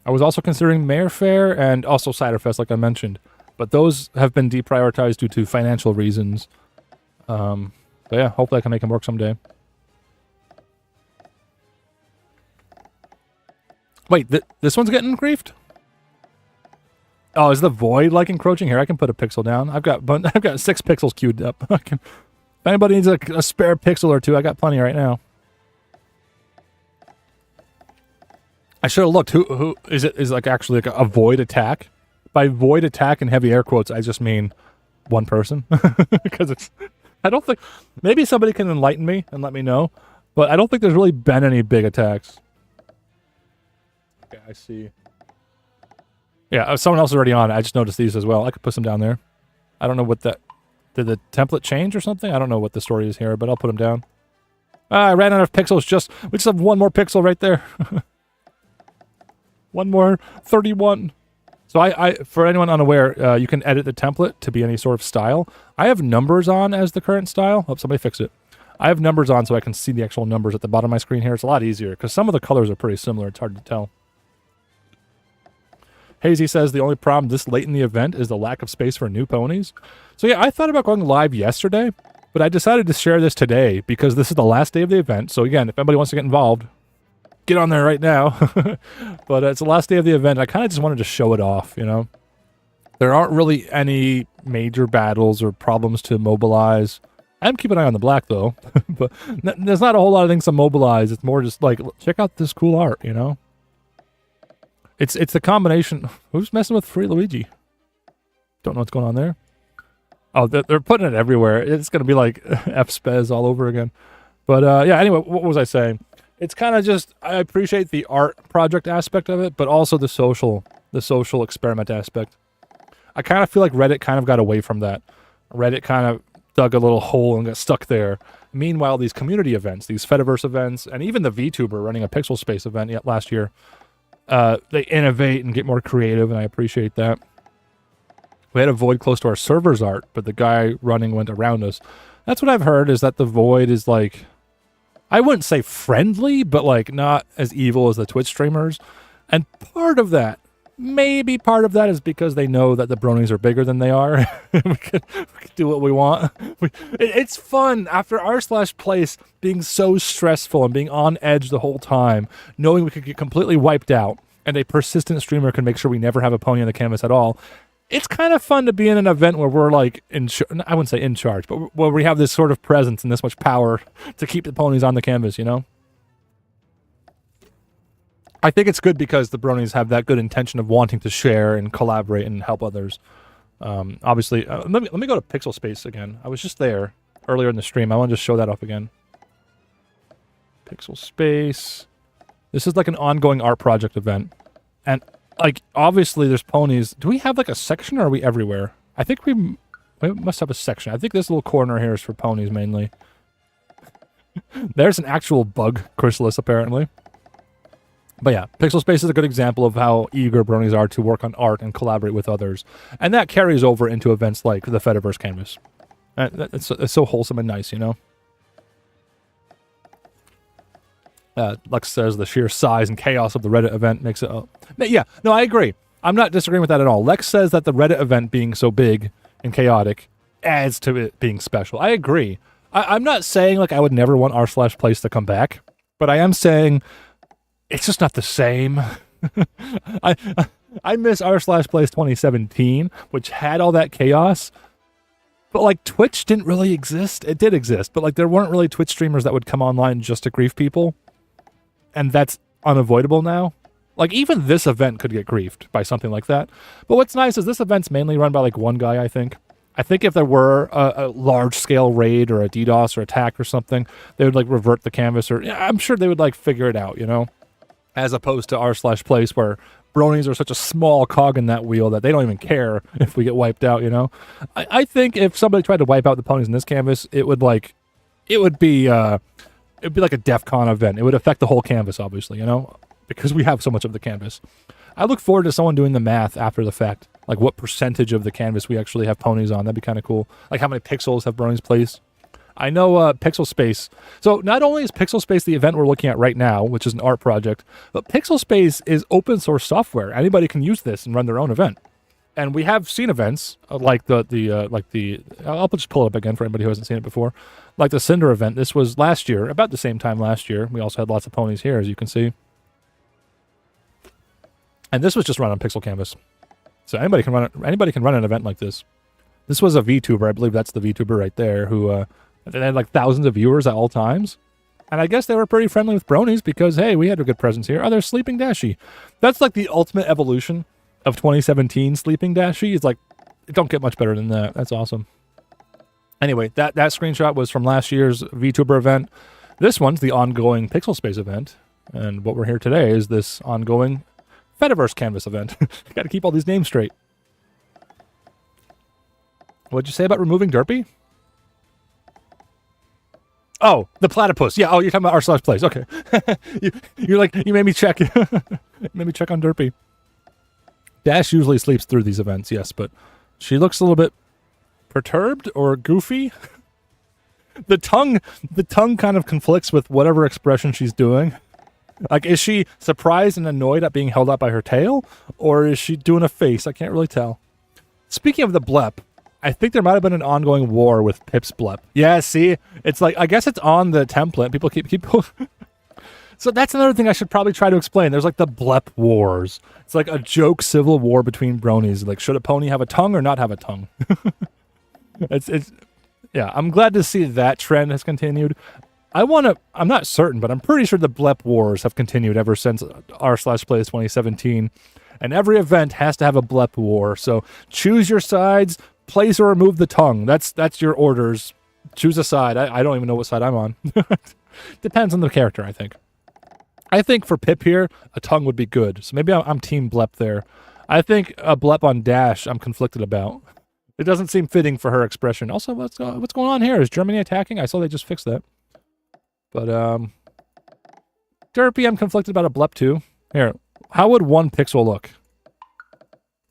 I was also considering Mayor Fair and also Ciderfest, like I mentioned. But those have been deprioritized due to financial reasons. But yeah, hopefully I can make him work someday. Wait, this one's getting griefed? Oh, is the void like encroaching? Here, I can put a pixel down. I've got 6 pixels queued up. If anybody needs a spare pixel or two, I got plenty right now. I should have looked. Who is it? Is like actually like a void attack? By void attack in heavy air quotes, I just mean one person. Because it's, I don't think, maybe somebody can enlighten me and let me know, but I don't think there's really been any big attacks. Okay, I see. Yeah, someone else is already on it. I just noticed these as well. I could put some down there. I don't know what that, did the template change or something? I don't know what the story is here, but I'll put them down. I ran out of pixels. We just have one more pixel right there. One more, 31. So I for anyone unaware, you can edit the template to be any sort of style. I have numbers on as the current style. Oh, somebody fix it. I have numbers on so I can see the actual numbers at the bottom of my screen here. It's a lot easier because some of the colors are pretty similar. It's hard to tell. Hazy says the only problem this late in the event is the lack of space for new ponies. So yeah, I thought about going live yesterday, but I decided to share this today because this is the last day of the event. So again, if anybody wants to get involved, get on there right now. But it's the last day of the event. I kind of just wanted to show it off, you know. There aren't really any major battles or problems to mobilize. I'm keeping an eye on the black though, but there's not a whole lot of things to mobilize. It's more just like, check out this cool art, you know. It's the combination. Who's messing with Free Luigi? Don't know what's going on there. Oh, they're putting it everywhere. It's going to be like F-Spez all over again. But yeah, anyway, what was I saying? It's kind of just, I appreciate the art project aspect of it, but also the social experiment aspect. I kind of feel like Reddit kind of got away from that. Reddit kind of dug a little hole and got stuck there. Meanwhile, these community events, these Fediverse events, and even the VTuber running a Pixel Space event last year, they innovate and get more creative, and I appreciate that. We had a void close to our server's art, but the guy running went around us. That's what I've heard, is that the void is like, I wouldn't say friendly, but like not as evil as the Twitch streamers. And part of that, maybe part of that is because they know that the bronies are bigger than they are. we could do what we want. It's fun after r/place being so stressful and being on edge the whole time, knowing we could get completely wiped out and a persistent streamer can make sure we never have a pony on the canvas at all. It's kind of fun to be in an event where we're like, I wouldn't say in charge, but where we have this sort of presence and this much power to keep the ponies on the canvas, you know? I think it's good because the bronies have that good intention of wanting to share and collaborate and help others. Obviously, let me go to Pixel Space again. I was just there earlier in the stream. I want to just show that off again. Pixel Space. This is like an ongoing art project event. And like, obviously there's ponies. Do we have like a section or are we everywhere? I think we must have a section. I think this little corner here is for ponies mainly. There's an actual bug chrysalis apparently. But yeah, Pixel Space is a good example of how eager bronies are to work on art and collaborate with others. And that carries over into events like the Fediverse Canvas. It's so wholesome and nice, you know? Lex says the sheer size and chaos of the Reddit event makes it... yeah, no, I agree. I'm not disagreeing with that at all. Lex says that the Reddit event being so big and chaotic adds to it being special. I agree. I'm not saying like I would never want r/place to come back, but I am saying it's just not the same. I miss r/place 2017, which had all that chaos, but like Twitch didn't really exist. It did exist, but like there weren't really Twitch streamers that would come online just to grief people. And that's unavoidable now. Like, even this event could get griefed by something like that. But what's nice is this event's mainly run by, like, one guy, I think. I think if there were a large-scale raid or a DDoS or attack or something, they would, like, revert the canvas. Or I'm sure they would, like, figure it out, you know? As opposed to r/place, where bronies are such a small cog in that wheel that they don't even care if we get wiped out, you know? I think if somebody tried to wipe out the ponies in this canvas, it would be like a DEF CON event. It would affect the whole canvas, obviously, you know, because we have so much of the canvas. I look forward to someone doing the math after the fact, like what percentage of the canvas we actually have ponies on. That'd be kind of cool. Like how many pixels have bronies placed. I know Pixel Space. So not only is Pixel Space the event we're looking at right now, which is an art project, but Pixel Space is open source software. Anybody can use this and run their own event. And we have seen events like I'll just pull it up again for anybody who hasn't seen it before. Like the Cinder event. This was last year, about the same time last year. We also had lots of ponies here, as you can see. And this was just run on Pixel Canvas. So anybody can run an event like this. This was a VTuber, I believe that's the VTuber right there, who they had like thousands of viewers at all times. And I guess they were pretty friendly with bronies because, hey, we had a good presence here. Oh, there's Sleeping Dashie. That's like the ultimate evolution of 2017 Sleeping Dashie. It's like, it don't get much better than that. That's awesome. Anyway, that screenshot was from last year's VTuber event. This one's the ongoing Pixel Space event. And what we're here today is this ongoing Fediverse Canvas event. Got to keep all these names straight. What'd you say about removing Derpy? Oh, the platypus. Yeah, oh, you're talking about r/plays. Okay. you made me check. Made me check on Derpy. Dash usually sleeps through these events, yes, but she looks a little bit perturbed or goofy. The tongue kind of conflicts with whatever expression she's doing. Like, is she surprised and annoyed at being held up by her tail? Or is she doing a face? I can't really tell. Speaking of the blep, I think there might have been an ongoing war with Pip's blep. Yeah, see? It's like, I guess it's on the template. People keep So that's another thing I should probably try to explain. There's like the blep wars. It's like a joke civil war between bronies. Like, should a pony have a tongue or not have a tongue? Yeah, I'm glad to see that trend has continued. I'm not certain, but I'm pretty sure the blep wars have continued ever since r/plays 2017. And every event has to have a blep war. So choose your sides, place or remove the tongue. That's your orders. Choose a side. I don't even know what side I'm on. Depends on the character, I think. I think for Pip here, a tongue would be good. So maybe I'm team blep there. I think a blep on Dash I'm conflicted about. It doesn't seem fitting for her expression. Also, what's going on here? Is Germany attacking? I saw they just fixed that. But, Derpy, I'm conflicted about a blep too. Here, how would one pixel look?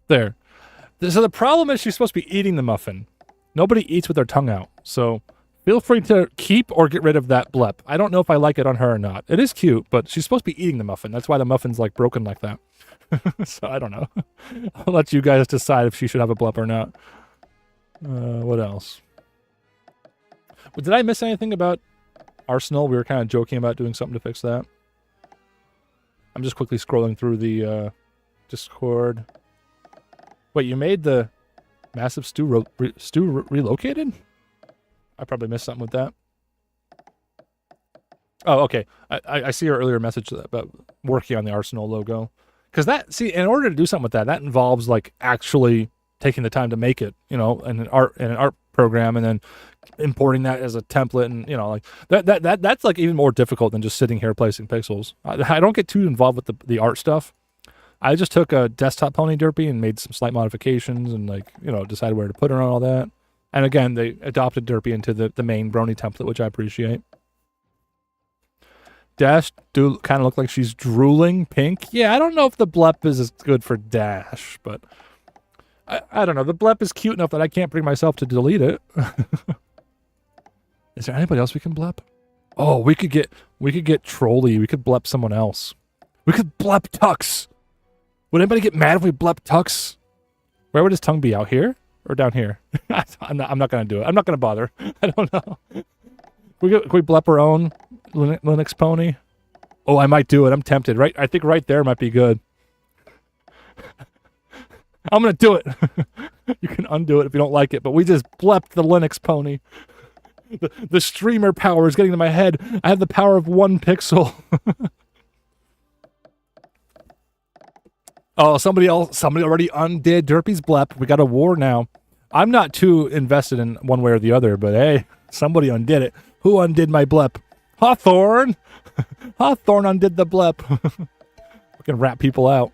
There. So the problem is she's supposed to be eating the muffin. Nobody eats with their tongue out. So feel free to keep or get rid of that blep. I don't know if I like it on her or not. It is cute, but she's supposed to be eating the muffin. That's why the muffin's like broken like that. So I don't know. I'll let you guys decide if she should have a blep or not. What else? Well, did I miss anything about Arsenal? We were kind of joking about doing something to fix that. I'm just quickly scrolling through the Discord. Wait, you made the massive stew relocated? I probably missed something with that. Oh, okay. I see your earlier message about working on the Arsenal logo. Because in order to do something with that involves like actually taking the time to make it, in an art program, and then importing that as a template, and like that's like even more difficult than just sitting here placing pixels. I don't get too involved with the art stuff. I just took a desktop pony Derpy and made some slight modifications and decided where to put her and all that. And again, they adopted Derpy into the main brony template, which I appreciate. Dash do kind of look like she's drooling pink. Yeah, I don't know if the blep is as good for Dash, but I don't know. The blep is cute enough that I can't bring myself to delete it. Is there anybody else we can blep? Oh, we could get Trolly. We could blep someone else. We could blep Tux. Would anybody get mad if we blep Tux? Where would his tongue be? Out here or down here? I'm not gonna do it. I'm not gonna bother. I don't know. Can we blep our own Linux pony? Oh, I might do it. I'm tempted. Right? I think right there might be good. I'm gonna do it. You can undo it if you don't like it, but we just blepped the Linux pony. The streamer power is getting to my head. I have the power of 1 pixel. Oh, somebody already undid Derpy's blep. We got a war now. I'm not too invested in one way or the other, but hey, somebody undid it. Who undid my blep? Hawthorne! Hawthorne undid the blep. We can rat people out.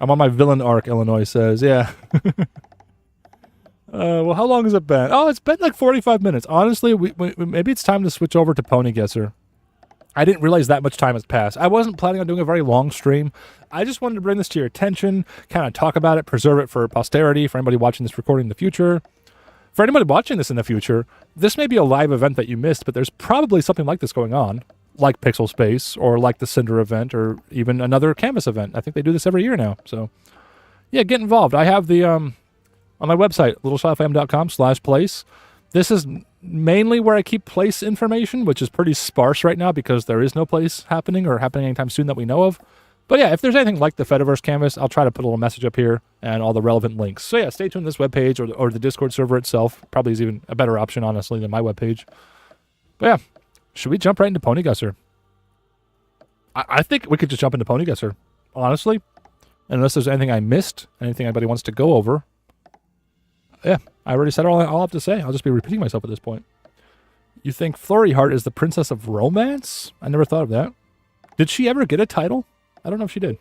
I'm on my villain arc, Illinois says. Yeah. Well, how long has it been? Oh, it's been like 45 minutes. Honestly, maybe it's time to switch over to Ponyguessr. I didn't realize that much time has passed. I wasn't planning on doing a very long stream. I just wanted to bring this to your attention, kind of talk about it, preserve it for posterity, for anybody watching this recording in the future. For anybody watching this in the future, this may be a live event that you missed, but there's probably something like this going on, like Pixel Space, or like the Cinder event, or even another Canvas event. I think they do this every year now, so yeah, get involved. I have the on my website, littleshopfam.com/place. This is mainly where I keep place information, which is pretty sparse right now because there is no place happening or happening anytime soon that we know of. But yeah, if there's anything like the Fediverse Canvas, I'll try to put a little message up here and all the relevant links. So yeah, stay tuned to this webpage or the Discord server itself. Probably is even a better option, honestly, than my webpage. But yeah, should we jump right into Ponyguessr? I think we could just jump into Ponyguessr, honestly. Unless there's anything I missed, anything anybody wants to go over. Yeah, I already said all I have to say. I'll just be repeating myself at this point. You think Flurry Heart is the princess of romance? I never thought of that. Did she ever get a title? I don't know if she did.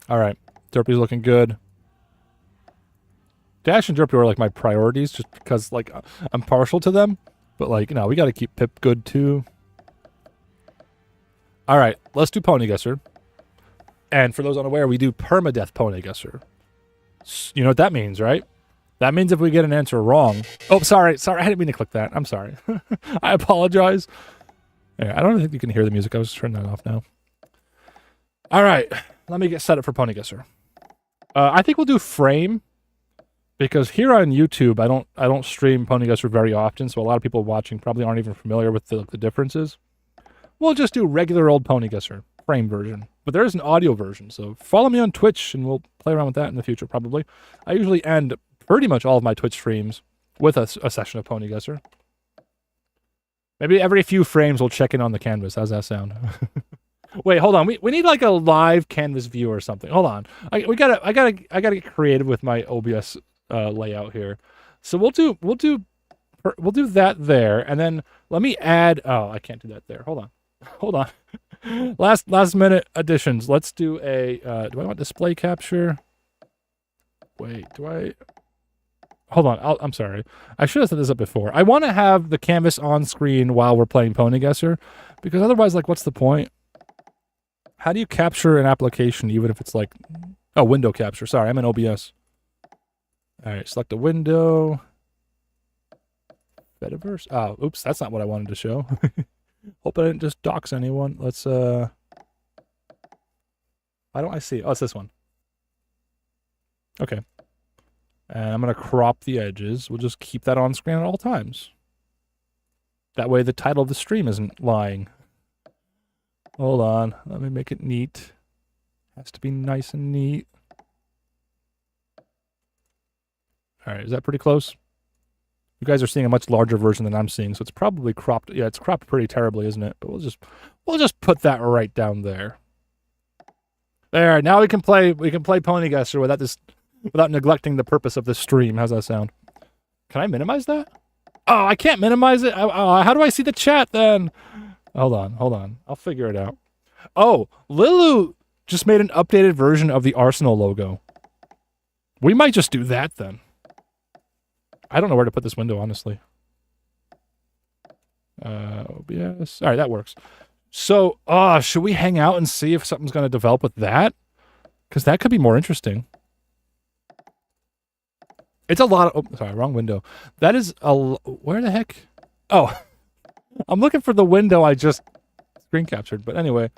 Alright, Derpy's looking good. Dash and Derpy are like my priorities just because like I'm partial to them. But like, you know, we gotta keep Pip good too. Alright, let's do Ponyguessr. And for those unaware, we do permadeath Ponyguessr. You know what that means, right? That means if we get an answer wrong... Oh, sorry, I didn't mean to click that. I'm sorry. I apologize. Yeah, I don't think you can hear the music. I was turning that off now. Alright, let me get set up for Ponyguessr. I think we'll do frame. Because here on YouTube, I don't stream Ponyguessr very often, so a lot of people watching probably aren't even familiar with the differences. We'll just do regular old Ponyguessr, frame version. But there is an audio version, so follow me on Twitch, and we'll play around with that in the future, probably. I usually end pretty much all of my Twitch streams with a session of Ponyguessr. Maybe every few frames we'll check in on the canvas. How's that sound? Wait, hold on. We need like a live canvas view or something. Hold on. I gotta get creative with my OBS layout here. So we'll do that there, and then let me add. Oh, I can't do that there. Hold on. Last minute additions. Let's do a. Do I want display capture? Wait, do I? Hold on. I'm sorry. I should have set this up before. I want to have the canvas on screen while we're playing Ponyguessr, because otherwise, like, what's the point? How do you capture an application, even if it's like, oh, window capture. Sorry, I'm in OBS. All right, select a window. Fediverse. Oh, oops, that's not what I wanted to show. Hope I didn't just dox anyone. Let's, why don't I see? Oh, it's this one. Okay. And I'm going to crop the edges. We'll just keep that on screen at all times. That way the title of the stream isn't lying. Hold on. Let me make it neat. Has to be nice and neat. All right, is that pretty close? You guys are seeing a much larger version than I'm seeing, so it's probably cropped. Yeah, it's cropped pretty terribly, isn't it? But we'll just put that right down there. There. Now we can play Ponyguessr without neglecting the purpose of the stream. How's that sound? Can I minimize that? Oh, I can't minimize it. How do I see the chat then? Hold on. I'll figure it out. Oh, Lilu just made an updated version of the Arsenal logo. We might just do that then. I don't know where to put this window, honestly. OBS. All right, that works. So, should we hang out and see if something's going to develop with that? Because that could be more interesting. It's a lot of... Oh, sorry, wrong window. That is a... Where the heck? Oh, I'm looking for the window I just screen captured. But anyway,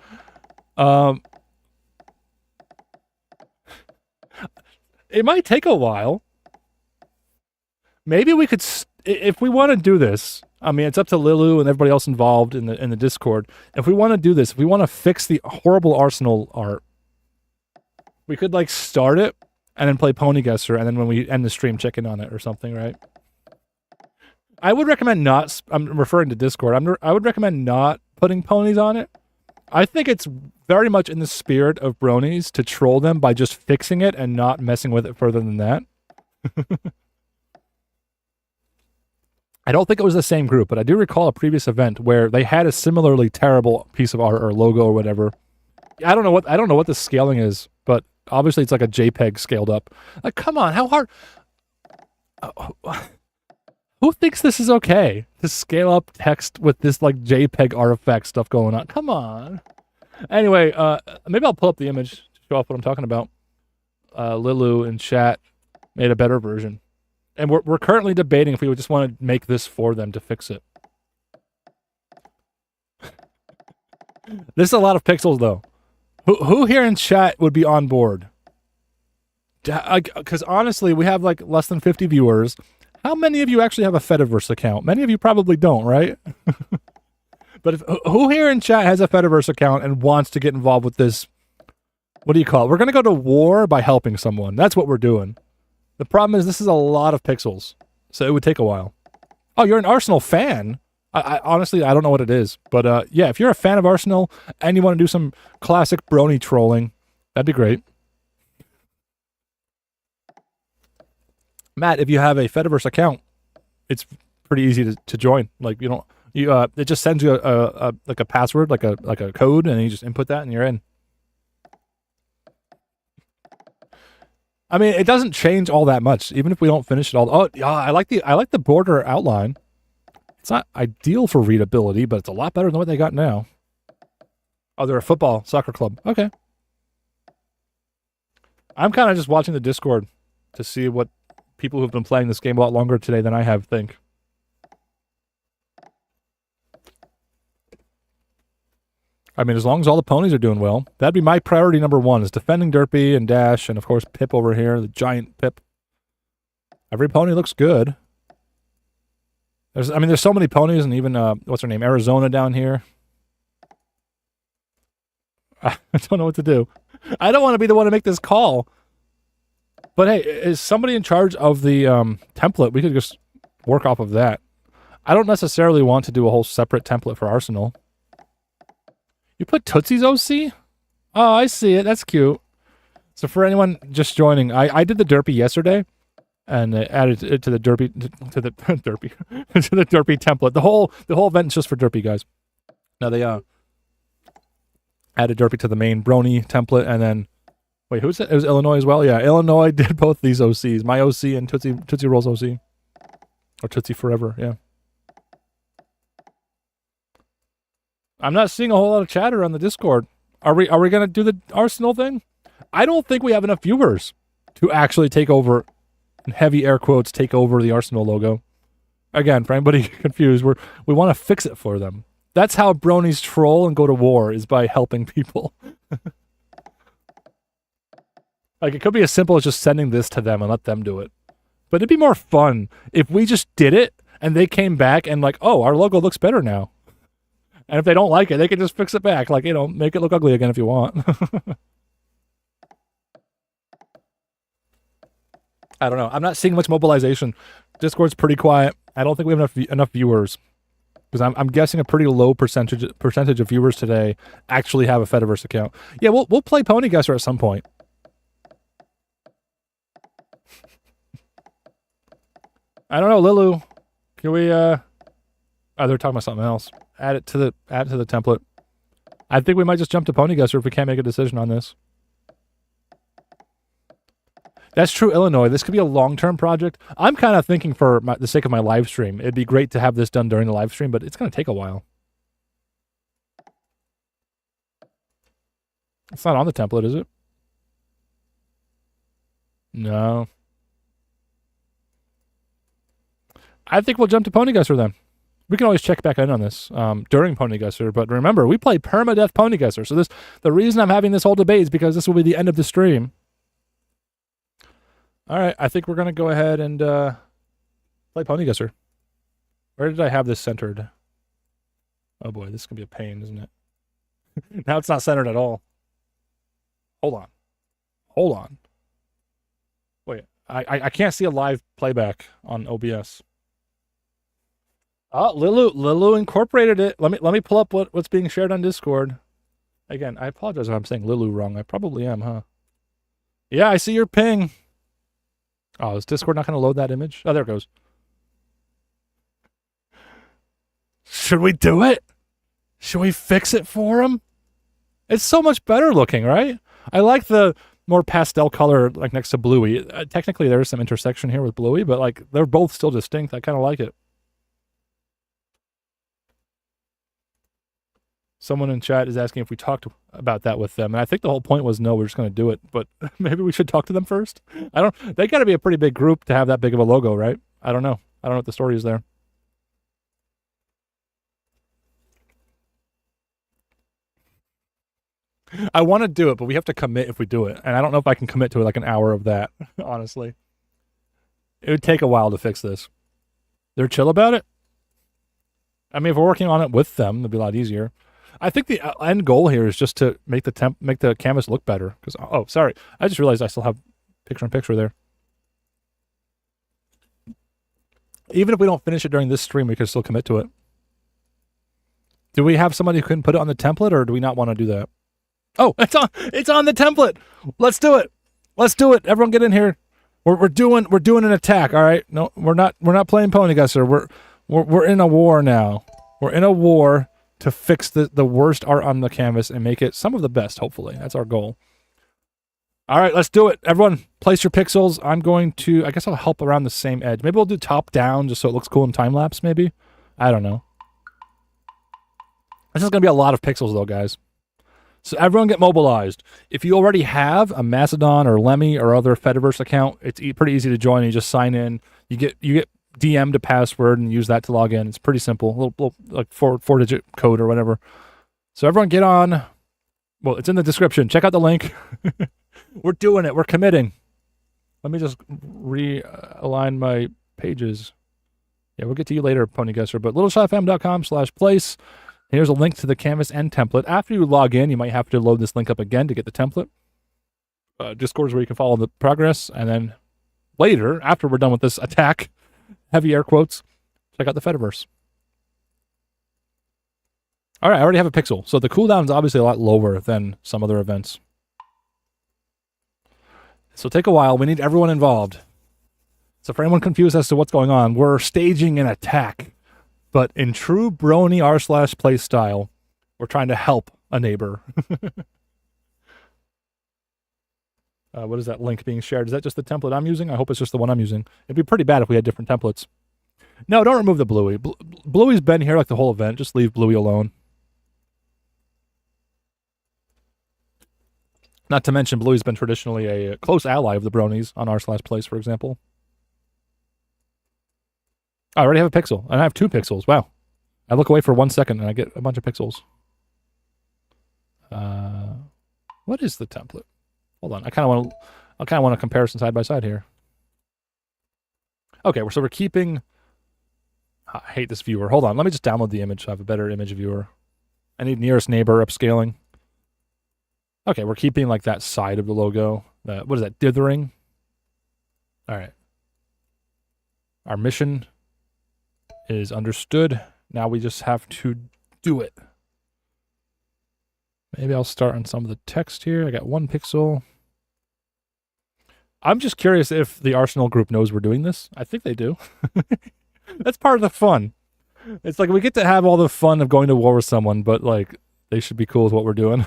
it might take a while. Maybe we could, if we want to do this, I mean, it's up to Lilu and everybody else involved in the Discord. If we want to do this, if we want to fix the horrible Arsenal art, we could, like, start it and then play Ponyguessr, and then when we end the stream, check in on it or something, right? I would recommend not, I'm referring to Discord, I would recommend not putting ponies on it. I think it's very much in the spirit of bronies to troll them by just fixing it and not messing with it further than that. I don't think it was the same group, but I do recall a previous event where they had a similarly terrible piece of art or logo or whatever. I don't know what the scaling is, but obviously it's like a JPEG scaled up. Like, come on, how hard? Who thinks this is okay to scale up text with this like JPEG artifact stuff going on? Come on. Anyway, maybe I'll pull up the image to show off what I'm talking about. Lilu in chat made a better version. And we're currently debating if we would just want to make this for them to fix it. This is a lot of pixels, though. Who here in chat would be on board? Because honestly, we have like less than 50 viewers. How many of you actually have a Fediverse account? Many of you probably don't, right? But who here in chat has a Fediverse account and wants to get involved with this? What do you call it? We're going to go to war by helping someone. That's what we're doing. The problem is this is a lot of pixels, so it would take a while. Oh, you're an Arsenal fan? I honestly, I don't know what it is. But yeah, if you're a fan of Arsenal and you want to do some classic brony trolling, that'd be great. Matt, if you have a Fediverse account, it's pretty easy to join. Like it just sends you a like a password, like a code, and you just input that and you're in. I mean, it doesn't change all that much, even if we don't finish it all. Oh, yeah, I like the border outline. It's not ideal for readability, but it's a lot better than what they got now. Oh, they're a soccer club. Okay. I'm kind of just watching the Discord to see what people who've been playing this game a lot longer today than I have think. I mean, as long as all the ponies are doing well, that'd be my priority number one, is defending Derpy and Dash, and of course Pip over here, the giant Pip. Every pony looks good. There's so many ponies, and even, what's her name, Arizona down here. I don't know what to do. I don't want to be the one to make this call. But hey, is somebody in charge of the template? We could just work off of that. I don't necessarily want to do a whole separate template for Arsenal. You put Tootsie's OC? Oh, I see it. That's cute. So for anyone just joining, I did the Derpy yesterday, and added it to the Derpy to the Derpy to the Derpy template. The whole event is just for Derpy, guys. Now they added Derpy to the main Brony template, and then wait, who's it? It was Illinois as well. Yeah, Illinois did both these OCs, my OC and Tootsie Rolls OC, or Tootsie Forever. Yeah. I'm not seeing a whole lot of chatter on the Discord. Are we gonna do the Arsenal thing? I don't think we have enough viewers to actually take over, in heavy air quotes, take over the Arsenal logo. Again, for anybody confused, we want to fix it for them. That's how bronies troll and go to war, is by helping people. Like, it could be as simple as just sending this to them and let them do it. But it'd be more fun if we just did it and they came back and like, oh, our logo looks better now. And if they don't like it, they can just fix it back. Like, make it look ugly again if you want. I don't know. I'm not seeing much mobilization. Discord's pretty quiet. I don't think we have enough viewers. Because I'm guessing a pretty low percentage of viewers today actually have a Fediverse account. Yeah, we'll play Ponyguessr at some point. I don't know, Lilu. Can we oh, they're talking about something else. Add it to the template. I think we might just jump to Ponyguessr if we can't make a decision on this. That's true, Illinois. This could be a long-term project. I'm kind of thinking for the sake of my live stream, it'd be great to have this done during the live stream, but it's going to take a while. It's not on the template, is it? No. I think we'll jump to Ponyguessr then. We can always check back in on this during Ponyguessr, but remember, we play Permadeath Ponyguessr, so the reason I'm having this whole debate is because this will be the end of the stream. All right, I think we're going to go ahead and play Ponyguessr. Where did I have this centered? Oh boy, this is going to be a pain, isn't it? Now it's not centered at all. Hold on. Wait, I can't see a live playback on OBS. Oh, Lilu incorporated it. Let me pull up what's being shared on Discord. Again, I apologize if I'm saying Lilu wrong. I probably am, huh? Yeah, I see your ping. Oh, is Discord not going to load that image? Oh, there it goes. Should we do it? Should we fix it for him? It's so much better looking, right? I like the more pastel color, like next to Bluey. Technically, there is some intersection here with Bluey, but like they're both still distinct. I kind of like it. Someone in chat is asking if we talked about that with them, and I think the whole point was no, we're just going to do it, but maybe we should talk to them first. They got to be a pretty big group to have that big of a logo, right? I don't know. I don't know what the story is there. I want to do it, but we have to commit if we do it. And I don't know if I can commit to like an hour of that, honestly. It would take a while to fix this. They're chill about it? I mean, if we're working on it with them, it'd be a lot easier. I think the end goal here is just to make the canvas look better. Because oh, sorry, I just realized I still have picture-in-picture there. Even if we don't finish it during this stream, we can still commit to it. Do we have somebody who can put it on the template, or do we not want to do that? Oh, it's on the template. Let's do it. Let's do it. Everyone, get in here. We're doing an attack. All right. No, we're not playing Ponyguessr. We're in a war now. We're in a war to fix the worst art on the canvas and make it some of the best. Hopefully, that's our goal. All right, let's do it. Everyone, place your pixels. I'm going to. I guess I'll help around the same edge. Maybe we'll do top down just so it looks cool in time lapse. Maybe. I don't know. This is going to be a lot of pixels, though, guys. So everyone get mobilized. If you already have a Mastodon or Lemmy or other Fediverse account, it's pretty easy to join. You just sign in. You get DM'd a password and use that to log in. It's pretty simple. A little like four-digit code or whatever. So everyone get on. Well, it's in the description. Check out the link. We're doing it. We're committing. Let me just realign my pages. Yeah, we'll get to you later, Ponyguessr. But littleshotfam.com/place. Here's a link to the canvas and template. After you log in, you might have to load this link up again to get the template. Discord is where you can follow the progress. And then later, after we're done with this attack, heavy air quotes, check out the Fediverse. All right, I already have a pixel. So the cooldown is obviously a lot lower than some other events. So take a while. We need everyone involved. So for anyone confused as to what's going on, we're staging an attack. But in true brony r/play style, we're trying to help a neighbor. What is that link being shared? Is that just the template I'm using? I hope it's just the one I'm using. It'd be pretty bad if we had different templates. No, don't remove the Bluey. Bluey's been here like the whole event. Just leave Bluey alone. Not to mention, Bluey's been traditionally a close ally of the bronies on r/plays, for example. I already have a pixel, and I have 2 pixels. Wow. I look away for 1 second, and I get a bunch of pixels. What is the template? Hold on. I kind of want a comparison side by side here. Okay, so we're keeping... I hate this viewer. Hold on. Let me just download the image so I have a better image viewer. I need nearest neighbor upscaling. Okay, we're keeping like that side of the logo. What is that? Dithering. All right. Our mission is understood. Now we just have to do it. Maybe I'll start on some of the text here. I got 1 pixel. I'm just curious if the Arsenal group knows we're doing this. I think they do. That's part of the fun. It's like we get to have all the fun of going to war with someone, but like they should be cool with what we're doing.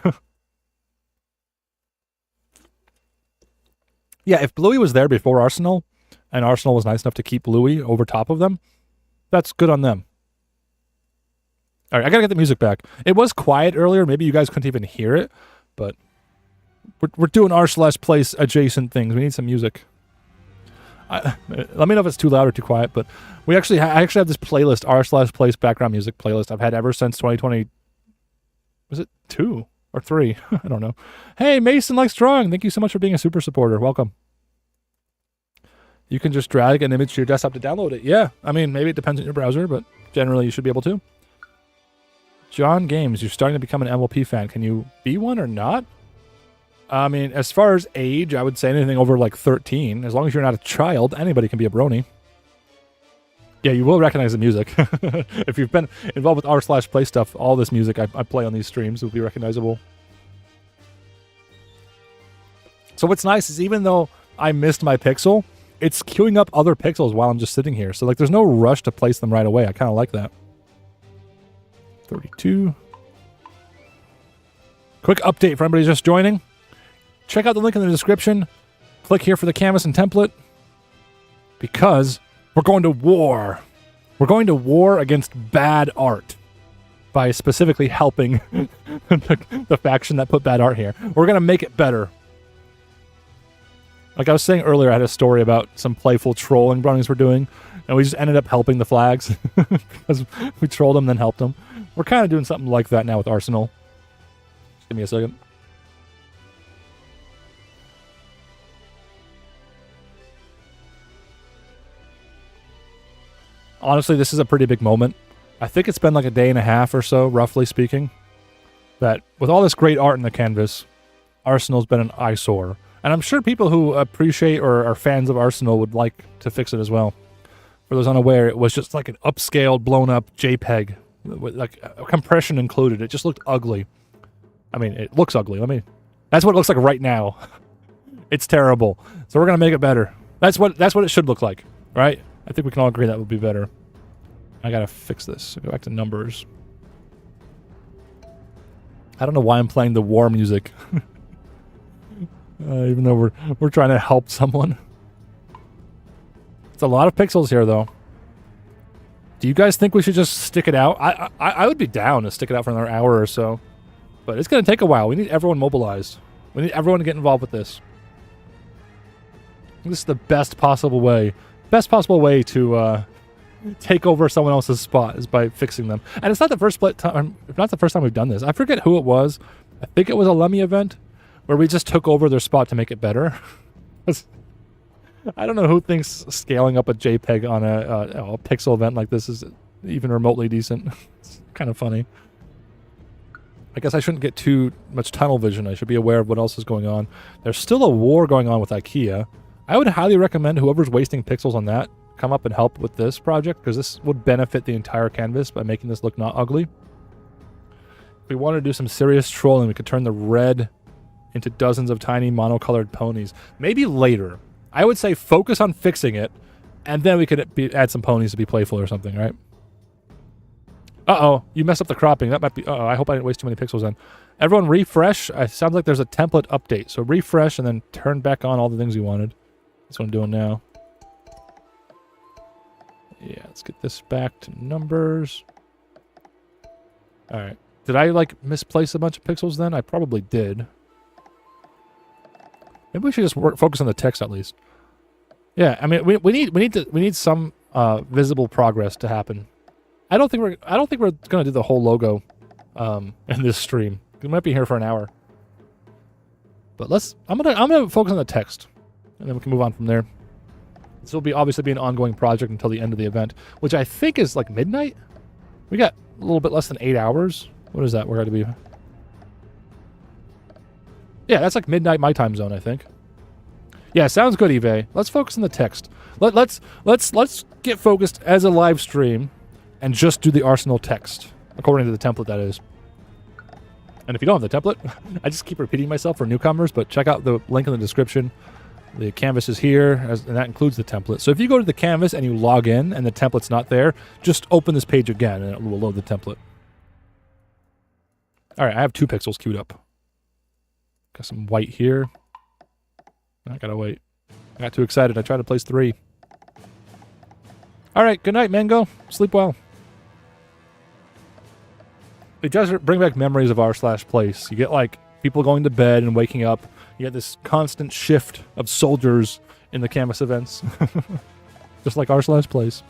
Yeah, if Bluey was there before Arsenal, and Arsenal was nice enough to keep Bluey over top of them, that's good on them. All right, I gotta get the music back. It was quiet earlier. Maybe you guys couldn't even hear it, but we're doing r/place adjacent things. We need some music. Let me know if it's too loud or too quiet, but I actually have this playlist, r/place background music playlist I've had ever since 2020. Was it 2 or 3? I don't know. Hey, Mason Like Strong. Thank you so much for being a super supporter. Welcome. You can just drag an image to your desktop to download it. Yeah, I mean, maybe it depends on your browser, but generally you should be able to. John Games, you're starting to become an MLP fan. Can you be one or not? I mean, as far as age, I would say anything over like 13. As long as you're not a child, anybody can be a brony. Yeah, you will recognize the music. If you've been involved with r/play stuff, all this music I play on these streams will be recognizable. So what's nice is even though I missed my pixel, it's queuing up other pixels while I'm just sitting here. So like there's no rush to place them right away. I kind of like that. 32. Quick update for everybody just joining. Check out the link in the description. Click here for the canvas and template. Because we're going to war. We're going to war against bad art. By specifically helping the faction that put bad art here. We're going to make it better. Like I was saying earlier, I had a story about some playful trolling bronies were doing, and we just ended up helping the flags because we trolled them, then helped them. We're kind of doing something like that now with Arsenal. Just give me a second. honestly, this is a pretty big moment. I think it's been like a day and a half or so, roughly speaking, that with all this great art in the canvas, Arsenal's been an eyesore. And I'm sure people who appreciate or are fans of Arsenal would like to fix it as well. For those unaware, it was just like an upscaled, blown up JPEG with like a compression included. It just looked ugly. I mean, it looks ugly. That's what it looks like right now. It's terrible. So we're gonna make it better. That's what it should look like, right? I think we can all agree that would be better. I gotta fix this. Go back to numbers. I don't know why I'm playing the war music. Even though we're trying to help someone. It's a lot of pixels here, though. Do you guys think we should just stick it out? I would be down to stick it out for another hour or so. But it's going to take a while. We need everyone mobilized. We need everyone to get involved with this. This is the best possible way. Best possible way to take over someone else's spot is by fixing them. And it's not the first time. Not the first time we've done this. I forget who it was. I think it was a Lemmy event where we just took over their spot to make it better. I don't know who thinks scaling up a JPEG on a pixel event like this is even remotely decent. It's kind of funny. I guess I shouldn't get too much tunnel vision. I should be aware of what else is going on. There's still a war going on with IKEA. I would highly recommend whoever's wasting pixels on that come up and help with this project, because this would benefit the entire canvas by making this look not ugly. If we wanted to do some serious trolling, we could turn the red into dozens of tiny monocolored ponies. Maybe later. I would say focus on fixing it, and then we could add some ponies to be playful or something, right? Uh-oh, you messed up the cropping. That might be... Uh-oh, I hope I didn't waste too many pixels then. Everyone refresh. It sounds like there's a template update. So refresh and then turn back on all the things you wanted. That's what I'm doing now. Yeah, let's get this back to numbers. All right. Did I, like, misplace a bunch of pixels then? I probably did. Maybe we should just focus on the text at least. Yeah, I mean, we need some visible progress to happen. I don't think we're gonna do the whole logo in this stream. We might be here for an hour. But I'm gonna focus on the text, and then we can move on from there. This will obviously be an ongoing project until the end of the event, which I think is like midnight. We got a little bit less than 8 hours. What is that? We're going to be... Yeah, that's like midnight my time zone, I think. Yeah, sounds good, Eve. Let's focus on the text. Let's get focused as a live stream and just do the Arsenal text, according to the template, that is. And if you don't have the template, I just keep repeating myself for newcomers, but check out the link in the description. The canvas is here, and that includes the template. So if you go to the canvas and you log in and the template's not there, just open this page again and it will load the template. All right, I have 2 pixels queued up. Got some white here. I gotta wait. I got too excited. I tried to place 3. All right, good night, Mango. Sleep well. It does bring back memories of r/place. You get like people going to bed and waking up. You get this constant shift of soldiers in the canvas events. Just like r/place.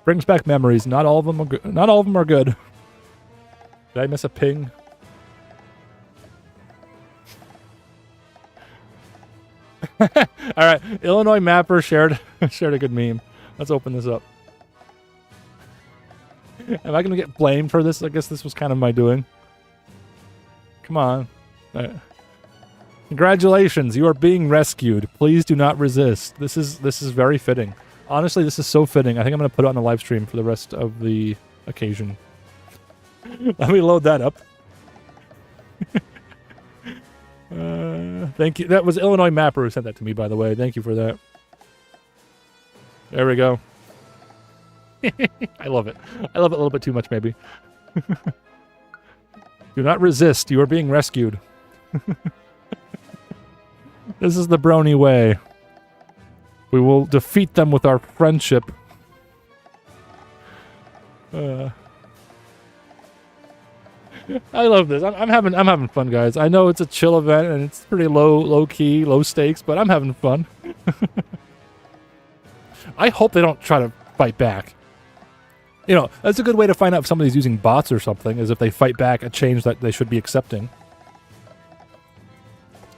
Brings back memories. Not all of them are good. Not all of them are good. Did I miss a ping? All right, Illinois Mapper shared a good meme. Let's open this up. Am I going to get blamed for this? I guess this was kind of my doing. Come on. All right. Congratulations, you are being rescued. Please do not resist. This is very fitting. Honestly, this is so fitting. I think I'm going to put it on the live stream for the rest of the occasion. Let me load that up. Thank you. That was Illinois Mapper who sent that to me, by the way. Thank you for that. There we go. I love it. I love it a little bit too much, maybe. Do not resist. You are being rescued. This is the brony way. We will defeat them with our friendship. I love this. I'm having fun, guys. I know it's a chill event and it's pretty low key, low stakes, but I'm having fun. I hope they don't try to fight back. You know, that's a good way to find out if somebody's using bots or something, is if they fight back a change that they should be accepting.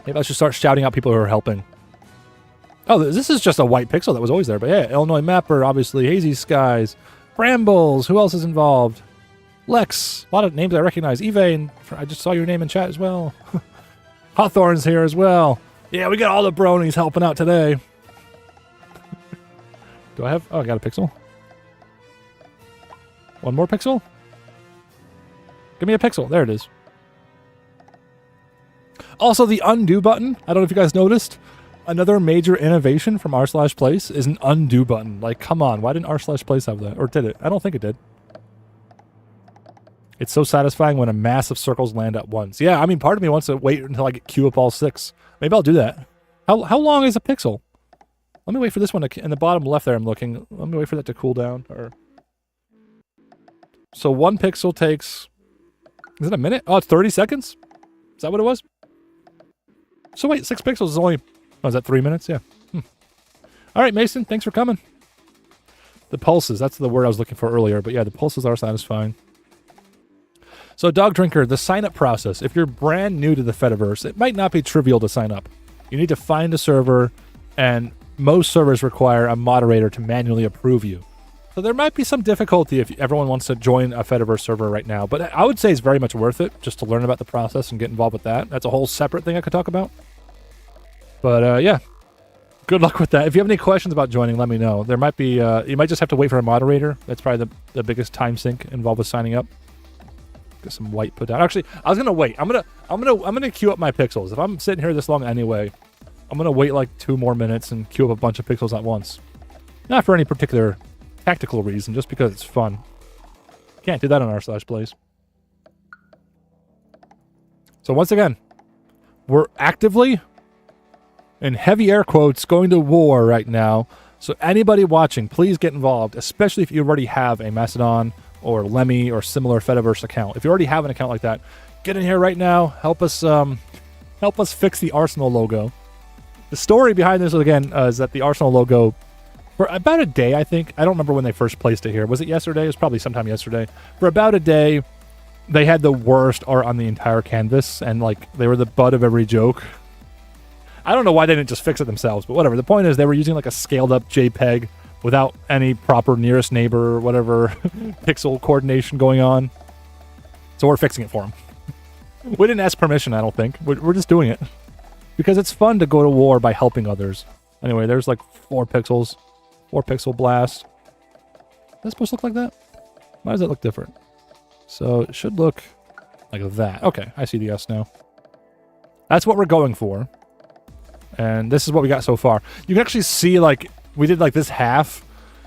Maybe I should start shouting out people who are helping. Oh, this is just a white pixel that was always there. But yeah, Illinois Mapper, obviously. Hazy Skies. Brambles. Who else is involved? Lex. A lot of names I recognize. Eve, I just saw your name in chat as well. Hawthorne's here as well. Yeah, we got all the bronies helping out today. Do I have... Oh, I got a pixel. One more pixel? Give me a pixel. There it is. Also, the undo button. I don't know if you guys noticed. Another major innovation from r/place is an undo button. Like, come on. Why didn't r/place have that? Or did it? I don't think it did. It's so satisfying when a mass of circles land at once. Yeah, I mean, part of me wants to wait until I get queue up all 6. Maybe I'll do that. How long is a pixel? Let me wait for this one to... In the bottom left there, I'm looking. Let me wait for that to cool down. So 1 pixel takes... Is it a minute? Oh, it's 30 seconds? Is that what it was? So wait, 6 pixels is only... Oh, is that 3 minutes? Yeah. All right, Mason, thanks for coming. The pulses, that's the word I was looking for earlier. But yeah, the pulses are satisfying. So Dog Drinker, the sign-up process. If you're brand new to the Fediverse, it might not be trivial to sign up. You need to find a server, and most servers require a moderator to manually approve you. So there might be some difficulty if everyone wants to join a Fediverse server right now, but I would say it's very much worth it just to learn about the process and get involved with that. That's a whole separate thing I could talk about. But yeah, good luck with that. If you have any questions about joining, let me know. There might be, you might just have to wait for a moderator. That's probably the biggest time sink involved with signing up. Get some white put down. Actually, I was gonna wait. I'm gonna queue up my pixels. If I'm sitting here this long anyway, I'm gonna wait like 2 more minutes and queue up a bunch of pixels at once. Not for any particular tactical reason, just because it's fun. Can't do that on r/place. So once again, we're actively, in heavy air quotes, going to war right now. So anybody watching, please get involved, especially if you already have a Mastodon or Lemmy or similar Fediverse account. If you already have an account like that, get in here right now. Help us fix the Arsenal logo. The story behind this, again, is that the Arsenal logo, for about a day, I think, I don't remember when they first placed it here. Was it yesterday? It was probably sometime yesterday. For about a day, they had the worst art on the entire canvas, and like they were the butt of every joke. I don't know why they didn't just fix it themselves, but whatever. The point is they were using like a scaled up JPEG without any proper nearest neighbor or whatever pixel coordination going on. So we're fixing it for them. We didn't ask permission, I don't think. We're just doing it. Because it's fun to go to war by helping others. Anyway, there's like 4 pixels. 4 pixel blast. Is that supposed to look like that? Why does it look different? So it should look like that. Okay, I see the S now. That's what we're going for. And this is what we got so far. You can actually see, like, we did like this half.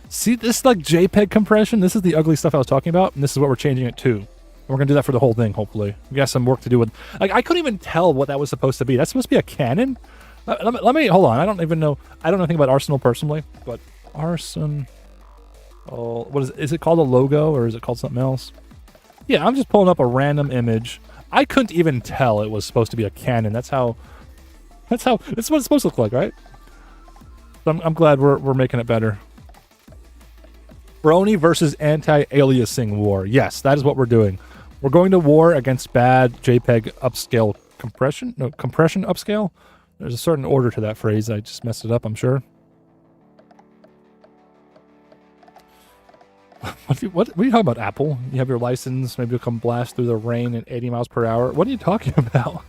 See this like JPEG compression? This is the ugly stuff I was talking about, and this is what we're changing it to. And we're gonna do that for the whole thing, hopefully. We got some work to do with... Like, I couldn't even tell what that was supposed to be. That's supposed to be a cannon? Let me hold on. I don't even know. I don't know anything about Arsenal personally, but Arson... Oh, what is it? Is it called a logo, or is it called something else? Yeah, I'm just pulling up a random image. I couldn't even tell it was supposed to be a cannon. That's what it's supposed to look like, right? So I'm glad we're making it better. Brony versus anti-aliasing war. Yes, that is what we're doing. We're going to war against bad JPEG upscale compression. No, compression upscale? There's a certain order to that phrase. I just messed it up, I'm sure. What are you talking about, Apple? You have your license, maybe you'll come blast through the rain at 80 miles per hour. What are you talking about?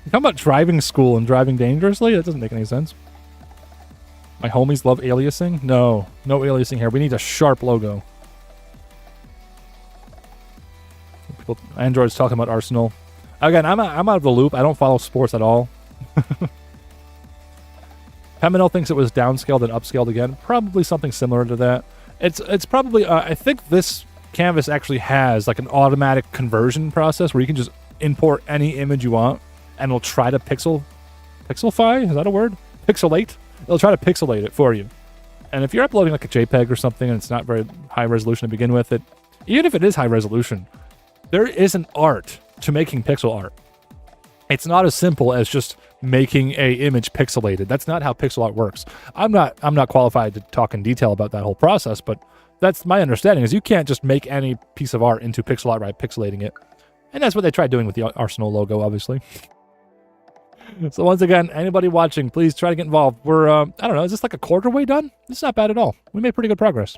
You talking about driving school and driving dangerously? That doesn't make any sense. My homies love aliasing? No aliasing here. We need a sharp logo. Android's talking about Arsenal. Again, I'm out of the loop. I don't follow sports at all. Peminel thinks it was downscaled and upscaled again. Probably something similar to that. It's probably... I think this canvas actually has like an automatic conversion process where you can just import any image you want, and it'll try to pixelify? Is that a word? Pixelate? It'll try to pixelate it for you. And if you're uploading like a JPEG or something and it's not very high resolution to begin with, even if it is high resolution, there is an art to making pixel art. It's not as simple as just making a image pixelated. That's not how pixel art works. I'm not qualified to talk in detail about that whole process, but that's my understanding is you can't just make any piece of art into pixel art by pixelating it. And that's what they tried doing with the Arsenal logo, obviously. So once again, anybody watching, please try to get involved. We're, I don't know, is this like a quarter way done? This is not bad at all. We made pretty good progress.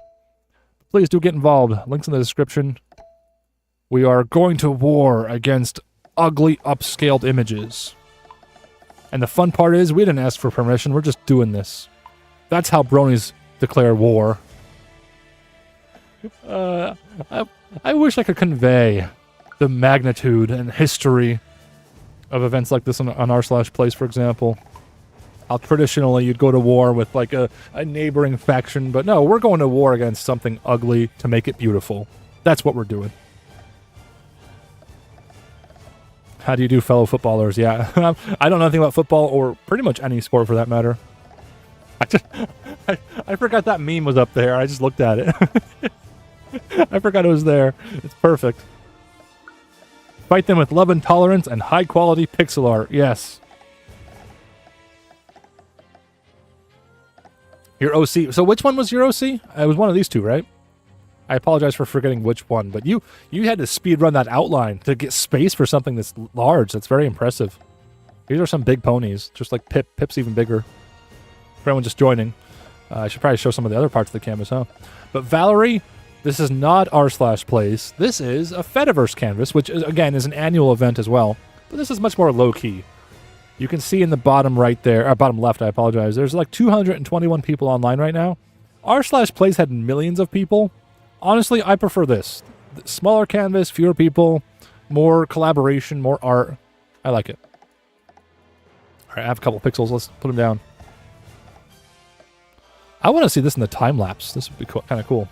Please do get involved. Links in the description. We are going to war against ugly upscaled images. And the fun part is, we didn't ask for permission. We're just doing this. That's how bronies declare war. I wish I could convey the magnitude and history of events like this on r/place, for example. How traditionally you'd go to war with like a neighboring faction, but no, we're going to war against something ugly to make it beautiful. That's what we're doing. How do you do, fellow footballers? Yeah, I don't know anything about football or pretty much any sport for that matter. I forgot that meme was up there. I just looked at it. I forgot it was there. It's perfect. Fight them with love and tolerance and high-quality pixel art. Yes. Your OC. So which one was your OC? It was one of these two, right? I apologize for forgetting which one, but you had to speed run that outline to get space for something this large. That's very impressive. These are some big ponies, just like Pip. Pip's even bigger. For anyone just joining, I should probably show some of the other parts of the canvas, huh? But Valerie, this is not r/place. This is a Fediverse Canvas, which, again, is an annual event as well. But this is much more low-key. You can see in the bottom right there, or bottom left, I apologize, there's like 221 people online right now. r/place had millions of people. Honestly, I prefer this. Smaller canvas, fewer people, more collaboration, more art. I like it. All right, I have a couple pixels. Let's put them down. I want to see this in the time lapse. This would be kind of cool.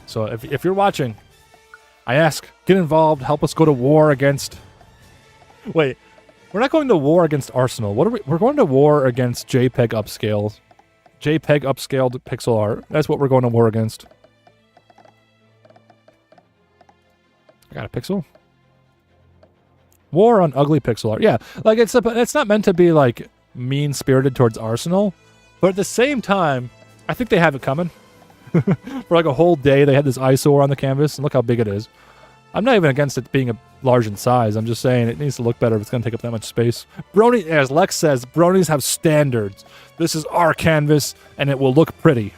So if you're watching, I ask, get involved. Help us go to war against... Wait, we're not going to war against Arsenal. What are we? We're going to war against JPEG upscales. JPEG upscaled pixel art. That's what we're going to war against. I got a pixel. War on ugly pixel art. Yeah, like it's not meant to be like mean-spirited towards Arsenal, but at the same time, I think they have it coming. For like a whole day, they had this eyesore on the canvas, and look how big it is. I'm not even against it being large in size. I'm just saying it needs to look better if it's going to take up that much space. Brony, as Lex says, bronies have standards. This is our canvas, and it will look pretty.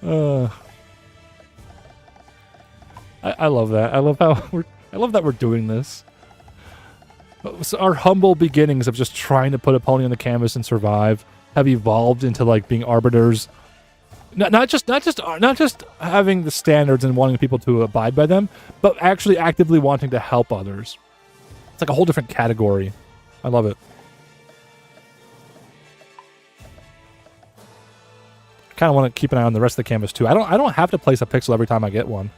I love that. I love that we're doing this. So our humble beginnings of just trying to put a pony on the canvas and survive have evolved into like being arbiters. Not just having the standards and wanting people to abide by them, but actually actively wanting to help others. It's like a whole different category. I love it. I kind of want to keep an eye on the rest of the canvas too. I don't have to place a pixel every time I get one.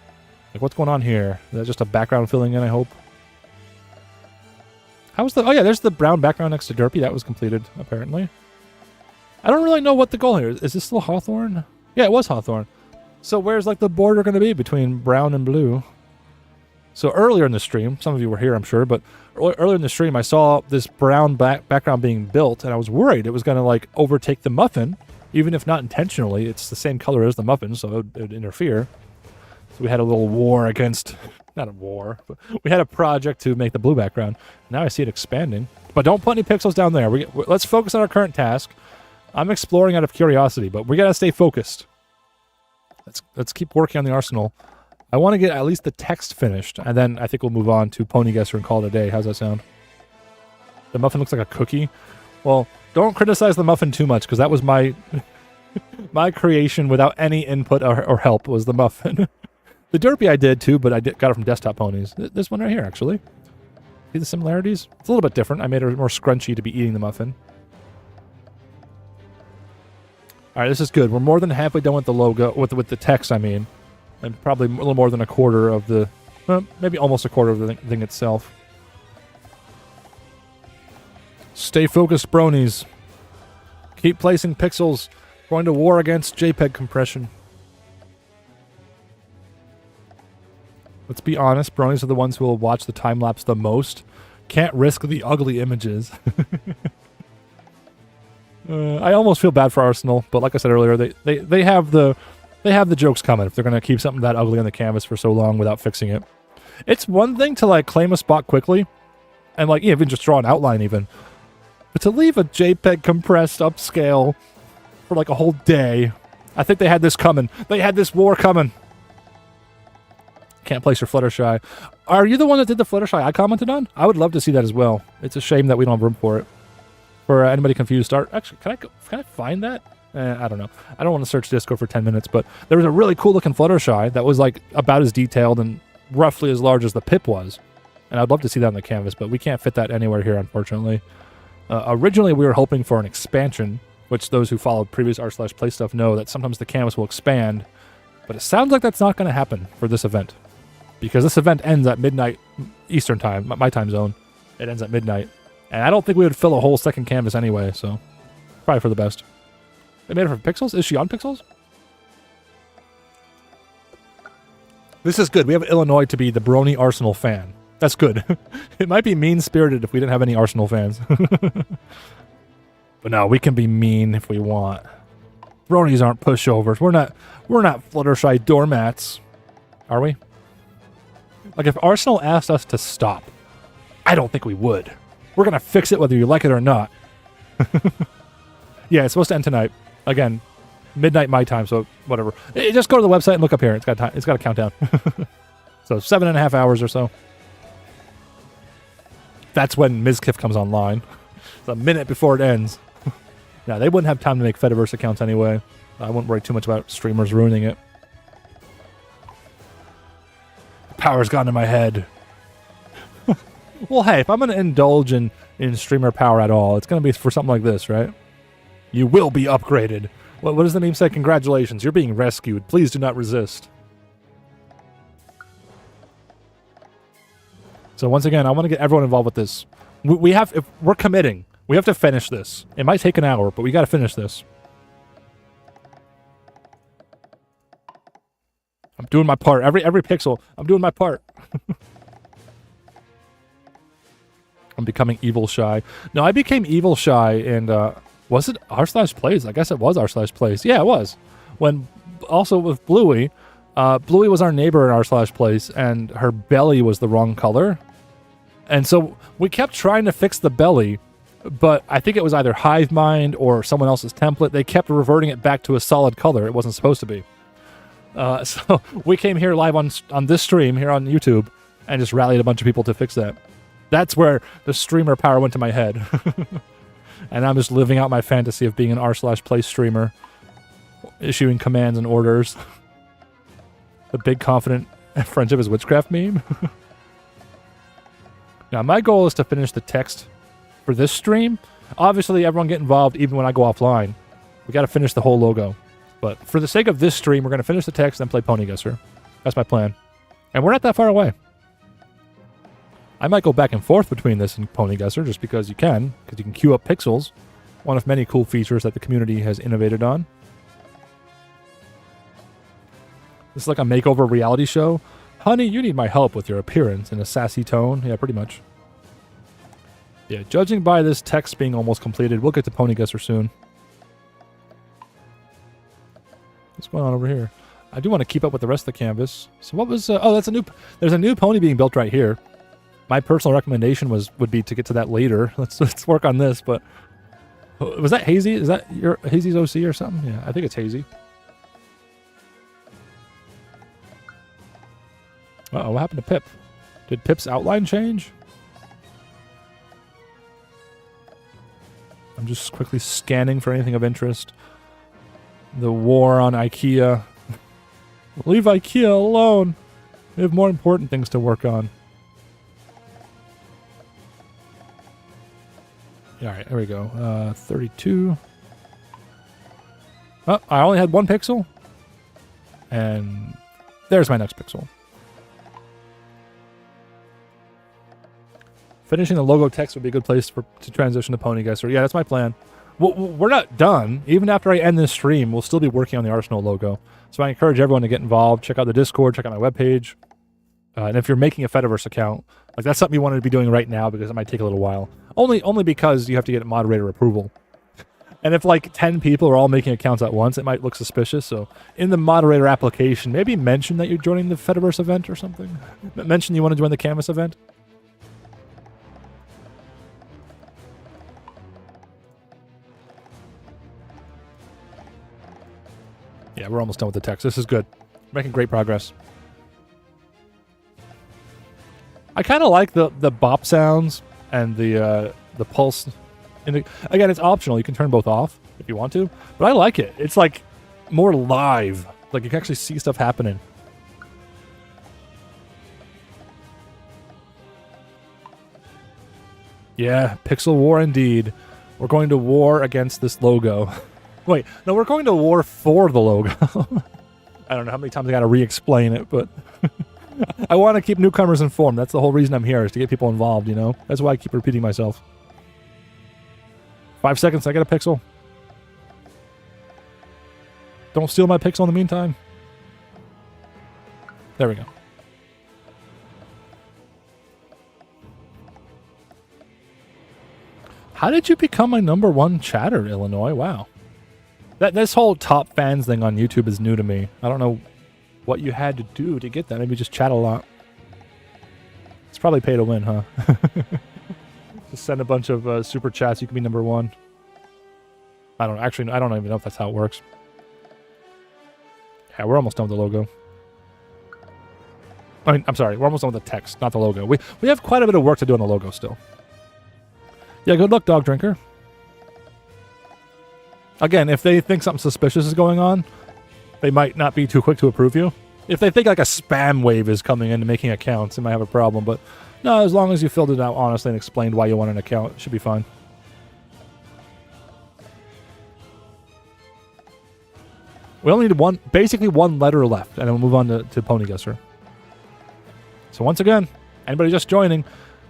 Like, what's going on here? Is that just a background filling in, I hope? How's the... Oh yeah, there's the brown background next to Derpy. That was completed, apparently. I don't really know what the goal here is. Is this still Hawthorne? Yeah, it was Hawthorne. So where's like the border going to be between brown and blue? So earlier in the stream, some of you were here, I'm sure, but earlier in the stream, I saw this brown background being built, and I was worried it was going to like overtake the muffin, even if not intentionally. It's the same color as the muffin, so it would interfere. So we had a little war against, not a war, but we had a project to make the blue background. Now I see it expanding. But don't put any pixels down there. Let's focus on our current task. I'm exploring out of curiosity, but we got to stay focused. Let's keep working on the arsenal. I want to get at least the text finished, and then I think we'll move on to Ponyguessr and call it a day. How's that sound? The muffin looks like a cookie. Well, don't criticize the muffin too much, because that was my my creation without any input or help was the muffin. The Derpy I did too, but I got it from Desktop Ponies. This one right here, actually. See the similarities? It's a little bit different. I made it more scrunchy to be eating the muffin. All right, this is good. We're more than halfway done with the logo, with the text, I mean. And probably a little more than a quarter of the... Well, maybe almost a quarter of the thing itself. Stay focused, bronies. Keep placing pixels. Going to war against JPEG compression. Let's be honest, bronies are the ones who will watch the time-lapse the most. Can't risk the ugly images. I almost feel bad for Arsenal, but like I said earlier, they have the jokes coming if they're going to keep something that ugly on the canvas for so long without fixing it. It's one thing to like claim a spot quickly and like even just draw an outline even. But to leave a JPEG compressed upscale for like a whole day, I think they had this coming. They had this war coming. Can't place your Fluttershy. Are you the one that did the Fluttershy I commented on? I would love to see that as well. It's a shame that we don't have room for it. For anybody confused, actually, can I find that? I don't know. I don't want to search Discord for 10 minutes, but there was a really cool looking Fluttershy that was like about as detailed and roughly as large as the Pip was. And I'd love to see that on the canvas, but we can't fit that anywhere here, unfortunately. Originally, we were hoping for an expansion, which those who followed previous r/play stuff know that sometimes the canvas will expand, but it sounds like that's not going to happen for this event, because this event ends at midnight Eastern time, my time zone. It ends at midnight, and I don't think we would fill a whole second canvas anyway, so probably for the best. They made it for Pixels? Is she on Pixels? This is good. We have Illinois to be the Brony Arsenal fan. That's good. It might be mean-spirited if we didn't have any Arsenal fans. But no, we can be mean if we want. Bronies aren't pushovers. We're not Fluttershy doormats. Are we? Like, if Arsenal asked us to stop, I don't think we would. We're going to fix it whether you like it or not. Yeah, it's supposed to end tonight. Again, midnight my time, so whatever. Just go to the website and look up here. It's got time. It's got a countdown. So 7.5 hours or so. That's when Mizkif comes online. It's a minute before it ends. Now, they wouldn't have time to make Fediverse accounts anyway. I wouldn't worry too much about streamers ruining it. The power's gone to my head. Well, hey, if I'm going to indulge in streamer power at all, it's going to be for something like this, right? You will be upgraded. What does the meme say? Congratulations, you're being rescued. Please do not resist. So once again, I want to get everyone involved with this. If we're committing. We have to finish this. It might take an hour, but we got to finish this. I'm doing my part. Every pixel, I'm doing my part. I'm becoming evil shy. No, I became evil shy, and was it r/plays? I guess it was r/plays. Yeah, it was. When also with Bluey, Bluey was our neighbor in r/plays, and her belly was the wrong color, and so we kept trying to fix the belly. But I think it was either Hive Mind or someone else's template. They kept reverting it back to a solid color. It wasn't supposed to be. So we came here live on this stream here on YouTube and just rallied a bunch of people to fix that. That's where the streamer power went to my head. And I'm just living out my fantasy of being an r/play streamer, issuing commands and orders. The big confident friendship is witchcraft meme. Now, my goal is to finish the text for this stream. Obviously, everyone get involved even when I go offline. We got to finish the whole logo. But for the sake of this stream, we're going to finish the text and then play Ponyguessr. That's my plan. And we're not that far away. I might go back and forth between this and Ponyguessr just because you can queue up pixels. One of many cool features that the community has innovated on. This is like a makeover reality show. Honey, you need my help with your appearance in a sassy tone. Yeah, pretty much. Yeah, judging by this text being almost completed, we'll get to Ponyguessr soon. What's going on over here? I do want to keep up with the rest of the canvas. So what was... oh, there's a new pony being built right here. My personal recommendation would be to get to that later. Let's work on this, but... Was that Hazy? Is that your Hazy's OC or something? Yeah, I think it's Hazy. Uh-oh, what happened to Pip? Did Pip's outline change? I'm just quickly scanning for anything of interest. The war on IKEA. Leave IKEA alone. We have more important things to work on. Alright, there we go. 32. Oh, I only had one pixel. And there's my next pixel. Finishing the logo text would be a good place to transition to Ponyguessr. Yeah, that's my plan. We're not done. Even after I end this stream, we'll still be working on the Arsenal logo. So I encourage everyone to get involved. Check out the Discord. Check out my webpage. And if you're making a Fediverse account, like that's something you want to be doing right now because it might take a little while. Only because you have to get moderator approval. And if like 10 people are all making accounts at once, it might look suspicious. So in the moderator application, maybe mention that you're joining the Fediverse event or something. Mention you want to join the Canvas event. Yeah, we're almost done with the text. This is good. We're making great progress. I kind of like the bop sounds and the pulse. Again, it's optional. You can turn both off if you want to, but I like it. It's like more live. Like you can actually see stuff happening. Yeah, Pixel War indeed. We're going to war against this logo. Wait, no, we're going to war for the logo. I don't know how many times I got to re-explain it, but I want to keep newcomers informed. That's the whole reason I'm here, is to get people involved, you know? That's why I keep repeating myself. 5 seconds, I get a pixel. Don't steal my pixel in the meantime. There we go. How did you become my #1 chatter, Illinois? Wow. This whole top fans thing on YouTube is new to me. I don't know what you had to do to get that. Maybe just chat a lot. It's probably pay to win, huh? Just send a bunch of super chats. You can be #1. I don't even know if that's how it works. Yeah, we're almost done with the logo. I mean, I'm sorry. We're almost done with the text, not the logo. We have quite a bit of work to do on the logo still. Yeah, good luck, Dog Drinker. Again, if they think something suspicious is going on, they might not be too quick to approve you. If they think like a spam wave is coming in and making accounts, they might have a problem. But no, as long as you filled it out honestly and explained why you want an account, it should be fine. We only need basically one letter left, and then we'll move on to Ponyguessr. So once again, anybody just joining,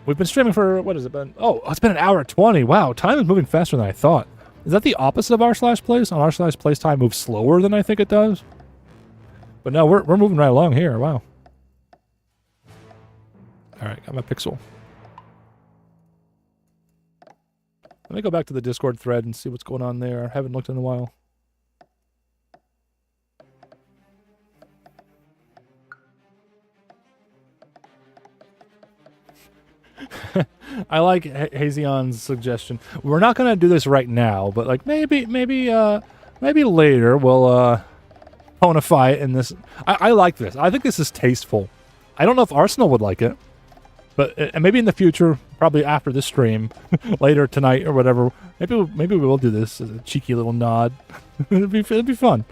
we've been streaming for, what has it been? Oh, it's been 1:20. Wow, time is moving faster than I thought. Is that the opposite of r/plays? On r/plays, time moves slower than I think it does. But no, we're moving right along here. Wow. All right, got my pixel. Let me go back to the Discord thread and see what's going on there. I haven't looked in a while. I like Hazion's suggestion. We're not going to do this right now, but like maybe later we'll ponify it in this. I like this. I think this is tasteful. I don't know if Arsenal would like it, but maybe in the future, probably after this stream, later tonight or whatever. Maybe we will do this as a cheeky little nod. it'd be fun.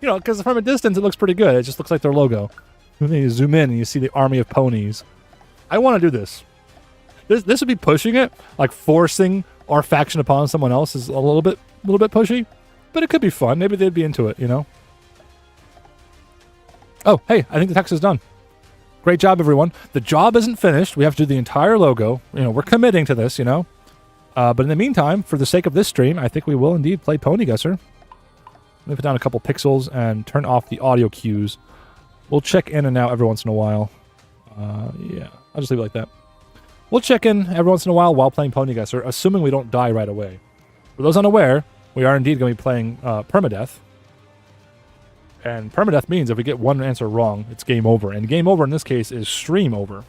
You know, because from a distance it looks pretty good. It just looks like their logo. And then you zoom in and you see the army of ponies. I want to do this. This would be pushing it, like forcing our faction upon someone else is a little bit pushy, but it could be fun. Maybe they'd be into it, you know? Oh, hey, I think the text is done. Great job, everyone. The job isn't finished. We have to do the entire logo. You know, we're committing to this, you know? But in the meantime, for the sake of this stream, I think we will indeed play Ponyguessr. Let me put down a couple pixels and turn off the audio cues. We'll check in and out every once in a while. Yeah, I'll just leave it like that. We'll check in every once in a while playing Ponyguessr, assuming we don't die right away. For those unaware, we are indeed going to be playing Permadeath. And Permadeath means if we get one answer wrong, it's game over. And game over in this case is stream over.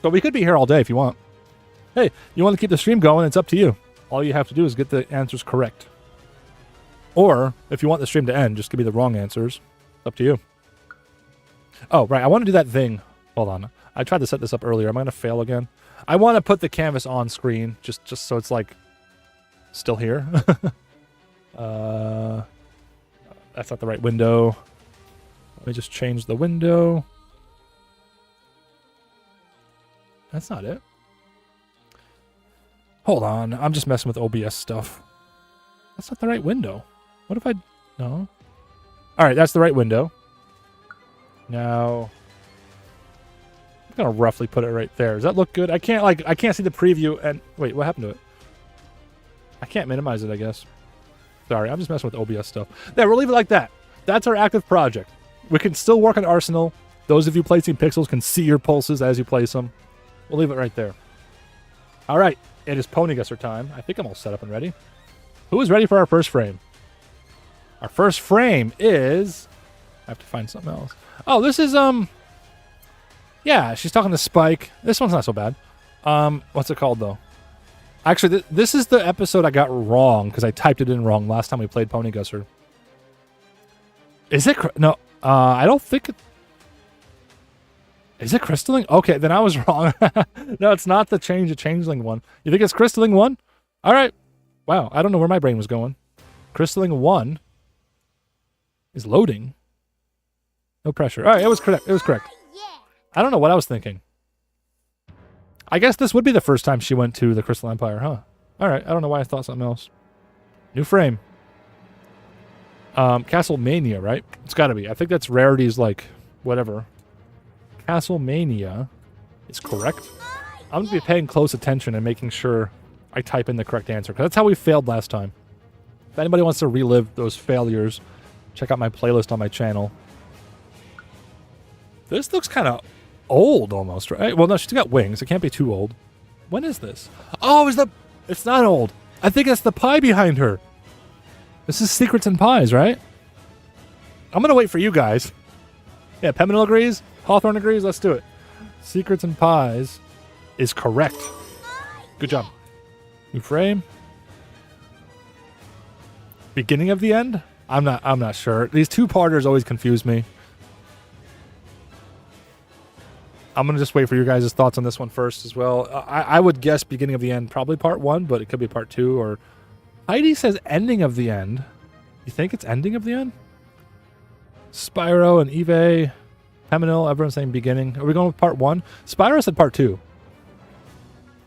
So we could be here all day if you want. Hey, you want to keep the stream going, it's up to you. All you have to do is get the answers correct. Or, if you want the stream to end, just give me the wrong answers. It's up to you. Oh, right, I want to do that thing. Hold on. I tried to set this up earlier. Am I going to fail again? I want to put the canvas on screen, just so it's, like, still here. That's not the right window. Let me just change the window. That's not it. Hold on. I'm just messing with OBS stuff. That's not the right window. What if I... No. All right, that's the right window. Now... I'm going to roughly put it right there. Does that look good? I can't see the preview and... Wait, what happened to it? I can't minimize it, I guess. Sorry, I'm just messing with OBS stuff. There, we'll leave it like that. That's our active project. We can still work on Arsenal. Those of you placing pixels can see your pulses as you place them. We'll leave it right there. All right, it is Ponyguessr time. I think I'm all set up and ready. Who is ready for our first frame? Our first frame is... I have to find something else. Oh, this is, yeah, she's talking to Spike. This one's not so bad. What's it called, though? Actually, this is the episode I got wrong, because I typed it in wrong last time we played Ponyguessr. Is it... No, I don't think... Is it Crystalline? Okay, then I was wrong. No, it's not the Changeling one. You think it's Crystalline 1? All right. Wow, I don't know where my brain was going. Crystalline 1 is loading. No pressure. All right, it was correct. It was correct. I don't know what I was thinking. I guess this would be the first time she went to the Crystal Empire, huh? All right, I don't know why I thought something else. New frame. Castlemania, right? It's got to be. I think that's Rarity's, like, whatever. Castlemania is correct. I'm going to be paying close attention and making sure I type in the correct answer, because that's how we failed last time. If anybody wants to relive those failures, check out my playlist on my channel. This looks kind of old almost, right? Well, no, she's got wings. It can't be too old. When is this? Oh, it's not old. I think it's the pie behind her. This is Secrets and Pies, right? I'm going to wait for you guys. Yeah, Peminal agrees. Hawthorne agrees. Let's do it. Secrets and Pies is correct. Good job. New frame. Beginning of the end? I'm not sure. These two-parters always confuse me. I'm going to just wait for your guys' thoughts on this one first as well. I would guess beginning of the end, probably part 1, but it could be part 2. Or Heidi says ending of the end. You think it's ending of the end? Spyro and Eve, Peminal, everyone's saying beginning. Are we going with part 1? Spyro said part 2.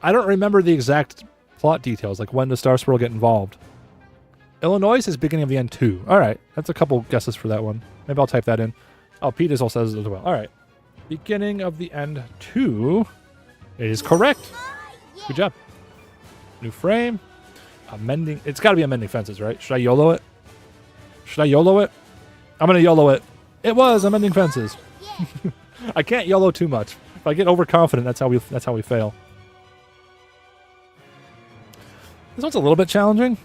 I don't remember the exact plot details, like when does Star Swirl get involved. Illinois says beginning of the end 2. All right, that's a couple guesses for that one. Maybe I'll type that in. Oh, Pete also says it as well. All right. Beginning of the end 2 is correct. Good job. New frame. Amending. It's got to be amending fences, right? Should I YOLO it? Should I YOLO it? I'm going to YOLO it. It was amending fences. I can't YOLO too much. If I get overconfident, that's how we fail. This one's a little bit challenging.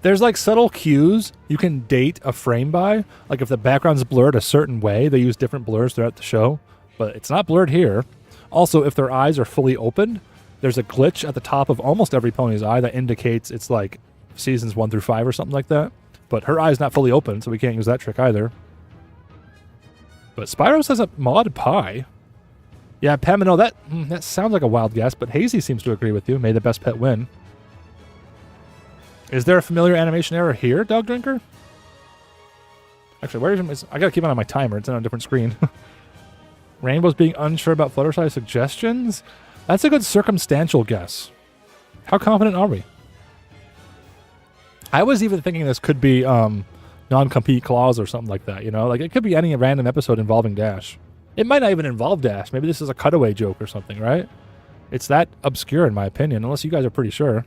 There's like subtle cues you can date a frame by. Like if the background's blurred a certain way, they use different blurs throughout the show, but it's not blurred here. Also, if their eyes are fully opened, there's a glitch at the top of almost every pony's eye that indicates it's like seasons 1 through 5 or something like that. But her eye's not fully open, so we can't use that trick either. But Spyro says a mod pie. Yeah, Pamino, that sounds like a wild guess, but Hazy seems to agree with you. May the best pet win. Is there a familiar animation error here, Dog Drinker? Actually, where even is... I gotta keep it on my timer. It's on a different screen. Rainbow's being unsure about Fluttershy suggestions? That's a good circumstantial guess. How confident are we? I was even thinking this could be non-compete clause or something like that, you know? Like, it could be any random episode involving Dash. It might not even involve Dash. Maybe this is a cutaway joke or something, right? It's that obscure, in my opinion, unless you guys are pretty sure.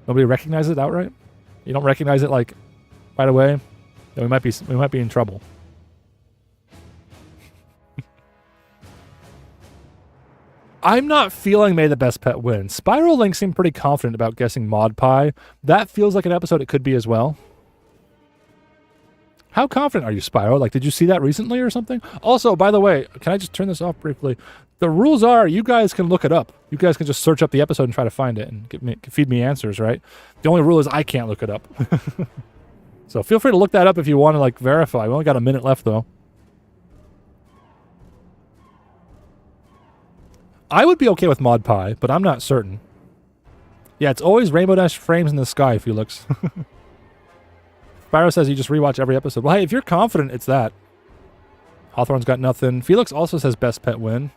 Nobody recognizes it outright? You don't recognize it, like, right away? Then we might be in trouble. I'm not feeling May the Best Pet win. Spiral Link seemed pretty confident about guessing Mod Pie. That feels like an episode it could be as well. How confident are you, Spyro? Like, did you see that recently or something? Also, by the way, can I just turn this off briefly? The rules are you guys can look it up. You guys can just search up the episode and try to find it and feed me answers, right? The only rule is I can't look it up. So feel free to look that up if you want to, like, verify. We only got a minute left, though. I would be okay with Mod Pie, but I'm not certain. Yeah, it's always Rainbow Dash frames in the sky, Felix. Spyro says you just rewatch every episode. Well, hey, if you're confident, it's that. Hawthorne's got nothing. Felix also says Best Pet win.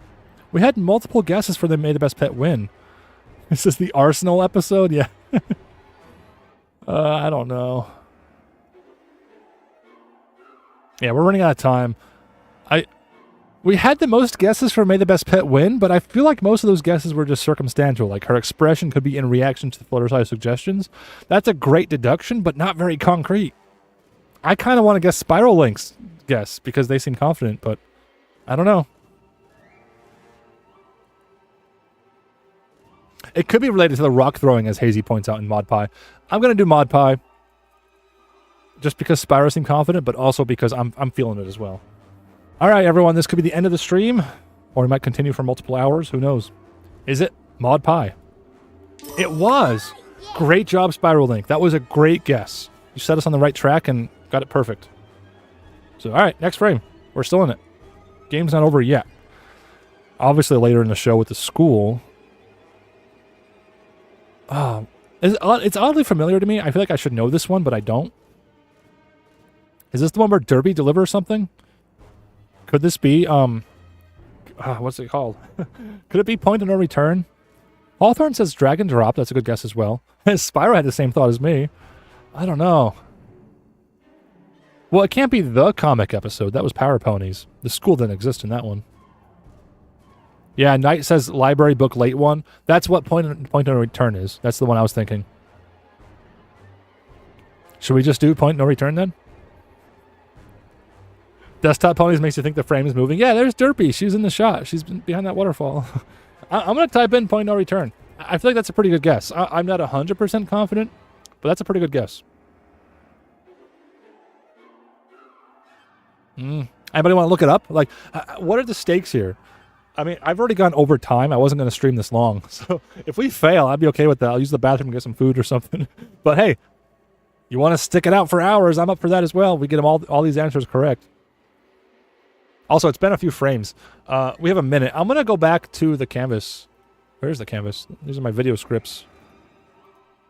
We had multiple guesses for the May the Best Pet win. Is this the Arsenal episode? Yeah. I don't know. Yeah, we're running out of time. We had the most guesses for May the Best Pet win, but I feel like most of those guesses were just circumstantial. Like her expression could be in reaction to the Fluttershy suggestions. That's a great deduction, but not very concrete. I kind of want to guess Spiral Link's guess because they seem confident, but I don't know. It could be related to the rock throwing, as Hazy points out in Mod Pie. I'm going to do Mod Pie just because Spyro seemed confident, but also because I'm feeling it as well. All right, everyone, this could be the end of the stream, or we might continue for multiple hours. Who knows? Is it Mod Pie? It was. Great job, Spyro Link. That was a great guess. You set us on the right track and got it perfect. So, all right, next frame. We're still in it. Game's not over yet. Obviously, later in the show with the school. It's oddly familiar to me. I feel like I should know this one, but I don't. Is this the one where Derby delivers something? Could this be, what's it called? Could it be Point of No Return? Hawthorne says Dragon Drop. That's a good guess as well. Spyro had the same thought as me. I don't know. Well, it can't be the comic episode. That was Power Ponies. The school didn't exist in that one. Yeah, Knight says library book late one. That's what Point of No Return is. That's the one I was thinking. Should we just do Point of No Return then? Desktop Ponies makes you think the frame is moving. Yeah, there's Derpy. She's in the shot. She's behind that waterfall. I'm going to type in Point of No Return. I feel like that's a pretty good guess. I'm not 100% confident, but that's a pretty good guess. Anybody want to look it up? Like, what are the stakes here? I mean, I've already gone over time. I wasn't going to stream this long. So if we fail, I'd be okay with that. I'll use the bathroom and get some food or something. But hey, you want to stick it out for hours, I'm up for that as well. We get them all these answers correct. Also, it's been a few frames. We have a minute. I'm going to go back to the canvas. Where's the canvas? These are my video scripts.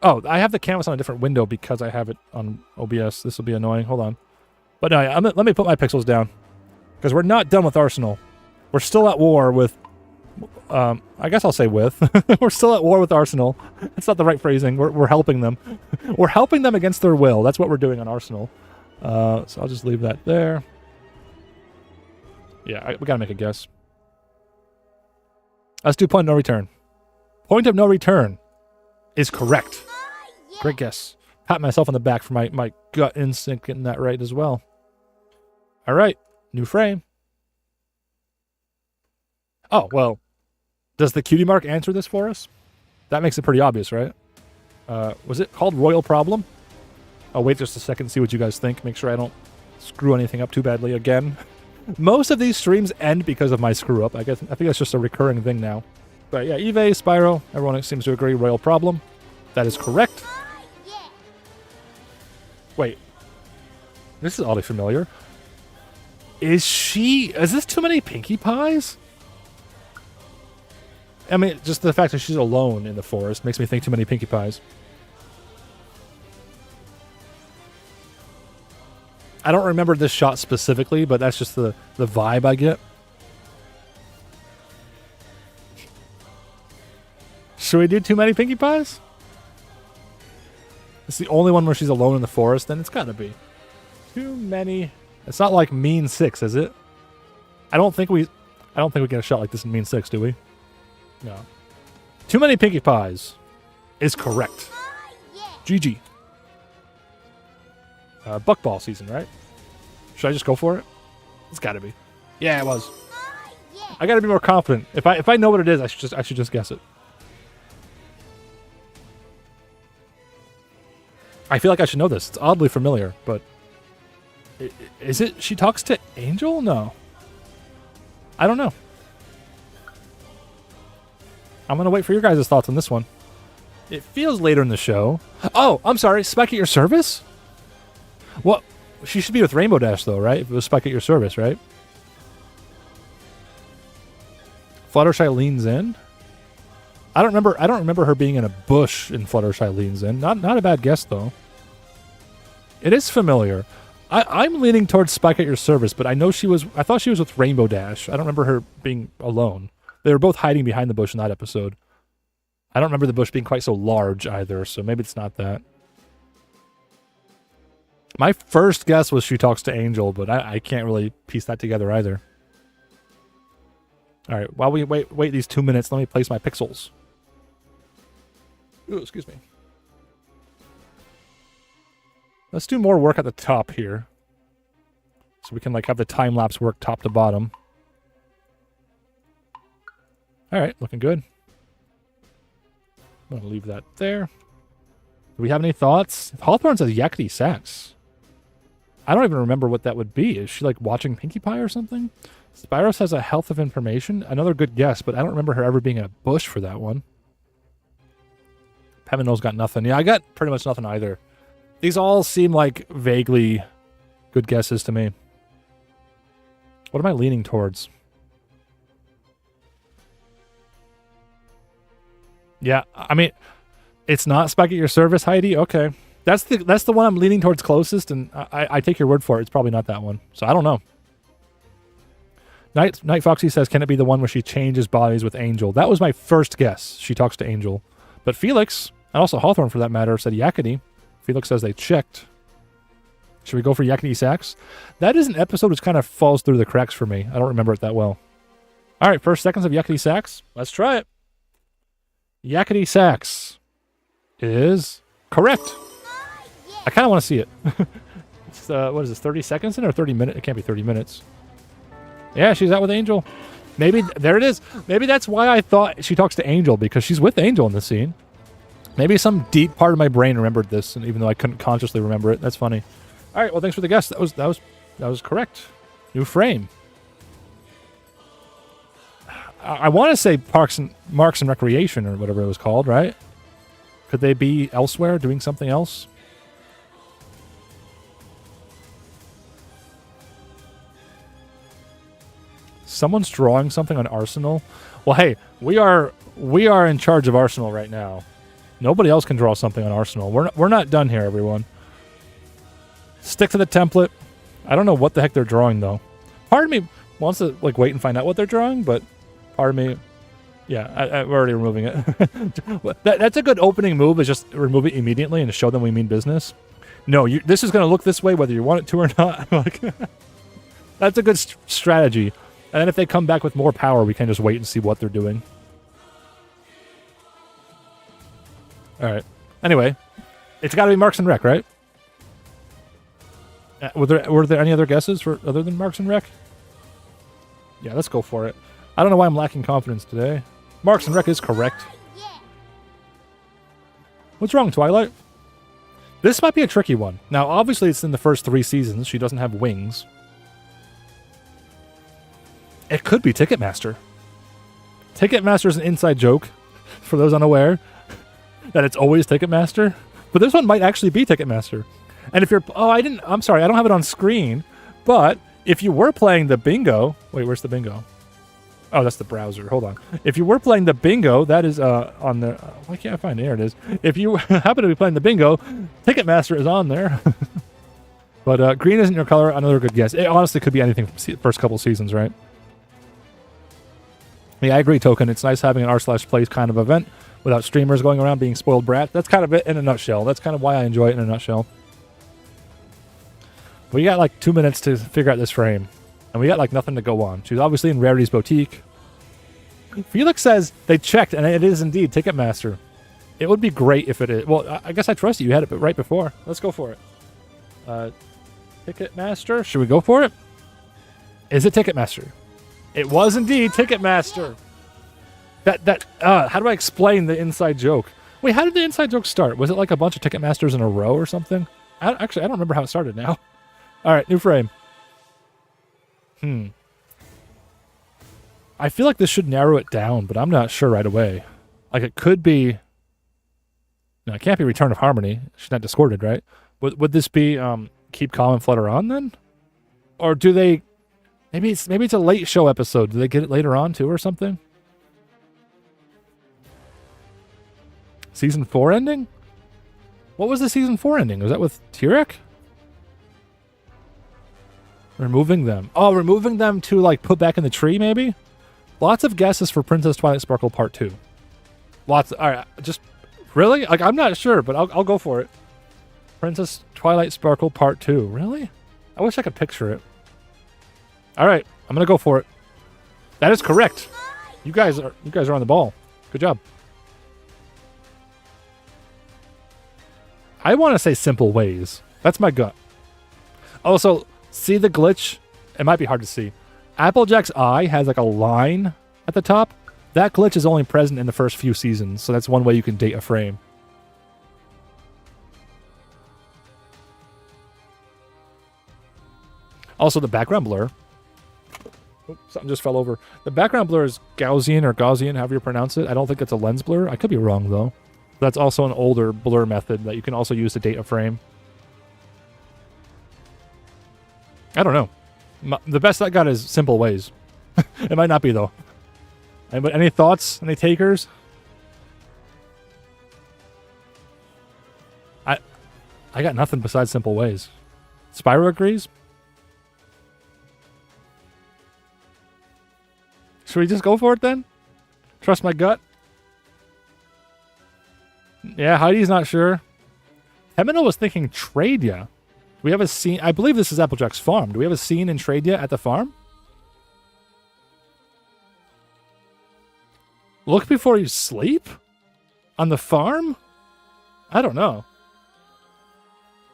Oh, I have the canvas on a different window because I have it on OBS. This will be annoying. Hold on. But no, let me put my pixels down. Because we're not done with Arsenal. We're still at war with... I guess I'll say with. We're still at war with Arsenal. That's not the right phrasing. We're helping them. We're helping them against their will. That's what we're doing on Arsenal. So I'll just leave that there. Yeah, we gotta make a guess. Let's do Point of No Return. Point of No Return is correct. Great guess. Pat myself on the back for my gut instinct getting that right as well. All right, new frame. Oh, well, does the cutie mark answer this for us? That makes it pretty obvious, right? Was it called Royal Problem? I'll wait just a second to see what you guys think. Make sure I don't screw anything up too badly again. Most of these streams end because of my screw up. I think that's just a recurring thing now. But yeah, Eve, Spyro, everyone seems to agree. Royal Problem. That is correct. Wait. This is oddly familiar. Is this too many Pinkie Pies? I mean, just the fact that she's alone in the forest makes me think too many Pinkie Pies. I don't remember this shot specifically, but that's just the vibe I get. Should we do too many Pinkie Pies? It's the only one where she's alone in the forest, then it's gotta be. Too many. It's not like Mean Six, is it? I don't think we get a shot like this in Mean Six, do we? No. Too many Pinkie Pies is correct. GG. Buckball season, right? Should I just go for it? It's gotta be. Yeah, it was. I gotta be more confident. If I know what it is, I should just guess it. I feel like I should know this. It's oddly familiar, but is it She Talks to Angel? No. I don't know. I'm gonna wait for your guys' thoughts on this one. It feels later in the show. Oh, I'm sorry. Spike at Your Service? What? She should be with Rainbow Dash, though, right? If it was Spike at Your Service, right? Fluttershy leans in. I don't remember her being in a bush in Fluttershy leans in. Not a bad guess, though. It is familiar. I'm leaning towards Spike at Your Service, but I thought she was with Rainbow Dash. I don't remember her being alone. They were both hiding behind the bush in that episode. I don't remember the bush being quite so large either, so maybe it's not that. My first guess was She Talks to Angel, but I can't really piece that together either. All right, while we wait these 2 minutes, let me place my pixels. Ooh, excuse me. Let's do more work at the top here. So we can have the time-lapse work top to bottom. All right, looking good. I'm going to leave that there. Do we have any thoughts? Hawthorne says yakety sax. I don't even remember what that would be. Is she like watching Pinkie Pie or something? Spyros has a health of information. Another good guess, but I don't remember her ever being in a bush for that one. Peminol's got nothing. Yeah, I got pretty much nothing either. These all seem like vaguely good guesses to me. What am I leaning towards? Yeah, I mean, it's not Spike at your service, Heidi. Okay, that's the one I'm leaning towards closest, and I take your word for it. It's probably not that one. So I don't know. Night Foxy says, can it be the one where she changes bodies with Angel? That was my first guess. She talks to Angel. But Felix, and also Hawthorne for that matter, said Yakety. Felix says they checked. Should we go for Yakety Sax? That is an episode which kind of falls through the cracks for me. I don't remember it that well. All right, first seconds of Yakety Sax. Let's try it. Yakety Sax is correct. I kind of want to see it. It's, what is this, 30 seconds in or 30 minutes? It can't be 30 minutes. Yeah, she's out with Angel. Maybe, there it is. Maybe that's why I thought she talks to Angel, because she's with Angel in the scene. Maybe some deep part of my brain remembered this, and even though I couldn't consciously remember it. That's funny. All right, well, thanks for the guess. That was correct. New frame. I want to say Parks and Recreation or whatever it was called, right? Could they be elsewhere doing something else? Someone's drawing something on Arsenal. Well, hey, we are in charge of Arsenal right now. Nobody else can draw something on Arsenal. We're not done here, everyone. Stick to the template. I don't know what the heck they're drawing though. Part of me wants to like wait and find out what they're drawing, but part of me, yeah, we're already removing it. That's a good opening move. Is just remove it immediately and show them we mean business. No, this is going to look this way whether you want it to or not. Like, that's a good strategy. And then if they come back with more power, we can just wait and see what they're doing. All right. Anyway, it's got to be Marks and Rec, right? Were there any other guesses for other than Marks and Rec? Yeah, let's go for it. I don't know why I'm lacking confidence today. Marks and Rec is correct. What's wrong, Twilight? This might be a tricky one. Now, obviously, it's in the first 3 seasons. She doesn't have wings. It could be Ticketmaster. Ticketmaster is an inside joke, for those unaware, that it's always Ticketmaster. But this one might actually be Ticketmaster. And if you're... Oh, I'm sorry, I don't have it on screen. But if you were playing the bingo... Wait, where's the bingo? Oh, that's the browser. Hold on. If you were playing the bingo, that is on the... why can't I find it? There it is. If you happen to be playing the bingo, Ticketmaster is on there. But green isn't your color. Another good guess. It honestly could be anything from the first couple seasons, right? Yeah, I agree, Token. It's nice having an r/plays kind of event without streamers going around being spoiled brats. That's kind of it in a nutshell. That's kind of why I enjoy it in a nutshell. We got like 2 minutes to figure out this frame. And we got like nothing to go on. She's obviously in Rarity's Boutique. Felix says they checked, and it is indeed Ticketmaster. It would be great if it is. Well, I guess I trust you. You had it right before. Let's go for it. Ticketmaster. Should we go for it? Is it Ticketmaster? It was indeed Ticketmaster. How do I explain the inside joke? Wait, how did the inside joke start? Was it like a bunch of Ticketmasters in a row or something? Actually, I don't remember how it started now. All right, new frame. I feel like this should narrow it down, but I'm not sure right away. Like, it could be... No, it can't be Return of Harmony. She's not discorded, right? Would this be Keep Calm and Flutter On, then? Or do they... Maybe it's a late show episode. Do they get it later on, too, or something? Season 4 ending? What was the Season 4 ending? Was that with Tirek? Removing them. Oh, removing them to, like, put back in the tree, maybe? Lots of guesses for Princess Twilight Sparkle Part 2. Lots. All right, just... Really? Like, I'm not sure, but I'll go for it. Princess Twilight Sparkle Part 2. Really? I wish I could picture it. All right, I'm going to go for it. That is correct. You guys are on the ball. Good job. I want to say Simple Ways. That's my gut. Also, see the glitch? It might be hard to see. Applejack's eye has like a line at the top. That glitch is only present in the first few seasons, so that's one way you can date a frame. Also, the background blur. Oh, something just fell over. The background blur is Gaussian or Gaussian, however you pronounce it. I don't think it's a lens blur. I could be wrong, though. That's also an older blur method that you can also use to date a frame. I don't know. The best I got is simple ways. It might not be, though. Any thoughts? Any takers? I got nothing besides simple ways. Spyro agrees? Should we just go for it then? Trust my gut? Yeah, Heidi's not sure. Hemino was thinking Tradia. We have a scene. I believe this is Applejack's farm. Do we have a scene in Tradia at the farm? Look before you sleep? On the farm? I don't know.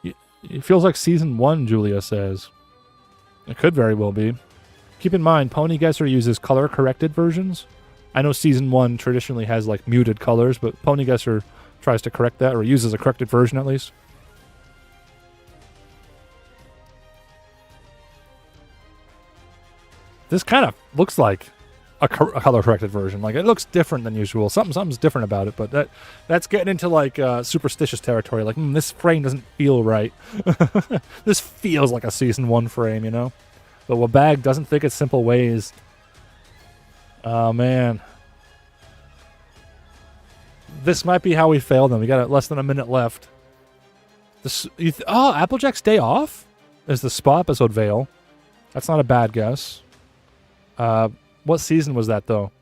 It feels like season 1, Julia says. It could very well be. Keep in mind, Ponyguessr uses color-corrected versions. I know season 1 traditionally has like muted colors, but Ponyguessr tries to correct that, or uses a corrected version at least. This kind of looks like a color-corrected version. Like, it looks different than usual. Something's different about it, but that's getting into like superstitious territory. Like, this frame doesn't feel right. This feels like a season 1 frame, you know? But Wabag doesn't think it's simple ways. Oh, man. This might be how we failed them. We got less than a minute left. Applejack's Day Off is the Spa episode Veil. That's not a bad guess. What season was that, though?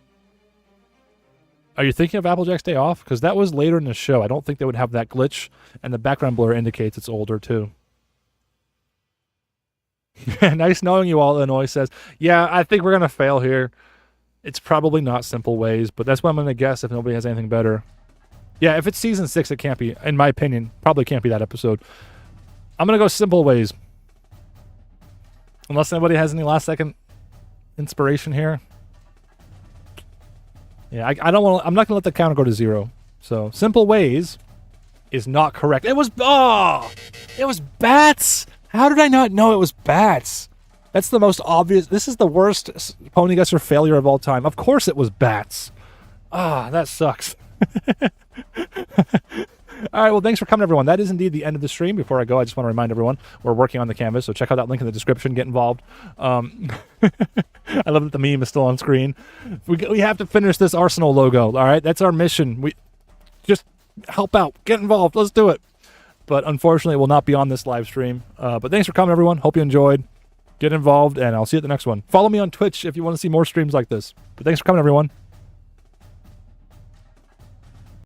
Are you thinking of Applejack's Day Off? Because that was later in the show. I don't think they would have that glitch, and the background blur indicates it's older, too. Nice knowing you all, Illinois says. Yeah, I think we're going to fail here. It's probably not simple ways, but that's what I'm going to guess if nobody has anything better. Yeah, if it's season 6, it can't be, in my opinion, probably can't be that episode. I'm going to go simple ways. Unless anybody has any last second inspiration here. Yeah, I'm not going to let the counter go to 0. So, simple ways is not correct. It was bats. How did I not know it was bats? That's the most obvious. This is the worst Ponyguessr failure of all time. Of course it was bats. That sucks. All right, well, thanks for coming, everyone. That is indeed the end of the stream. Before I go, I just want to remind everyone, we're working on the canvas, so check out that link in the description. Get involved. I love that the meme is still on screen. We have to finish this Arsenal logo, all right? That's our mission. We just help out. Get involved. Let's do it. But unfortunately, it will not be on this live stream. But thanks for coming, everyone. Hope you enjoyed. Get involved, and I'll see you at the next one. Follow me on Twitch if you want to see more streams like this. But thanks for coming, everyone.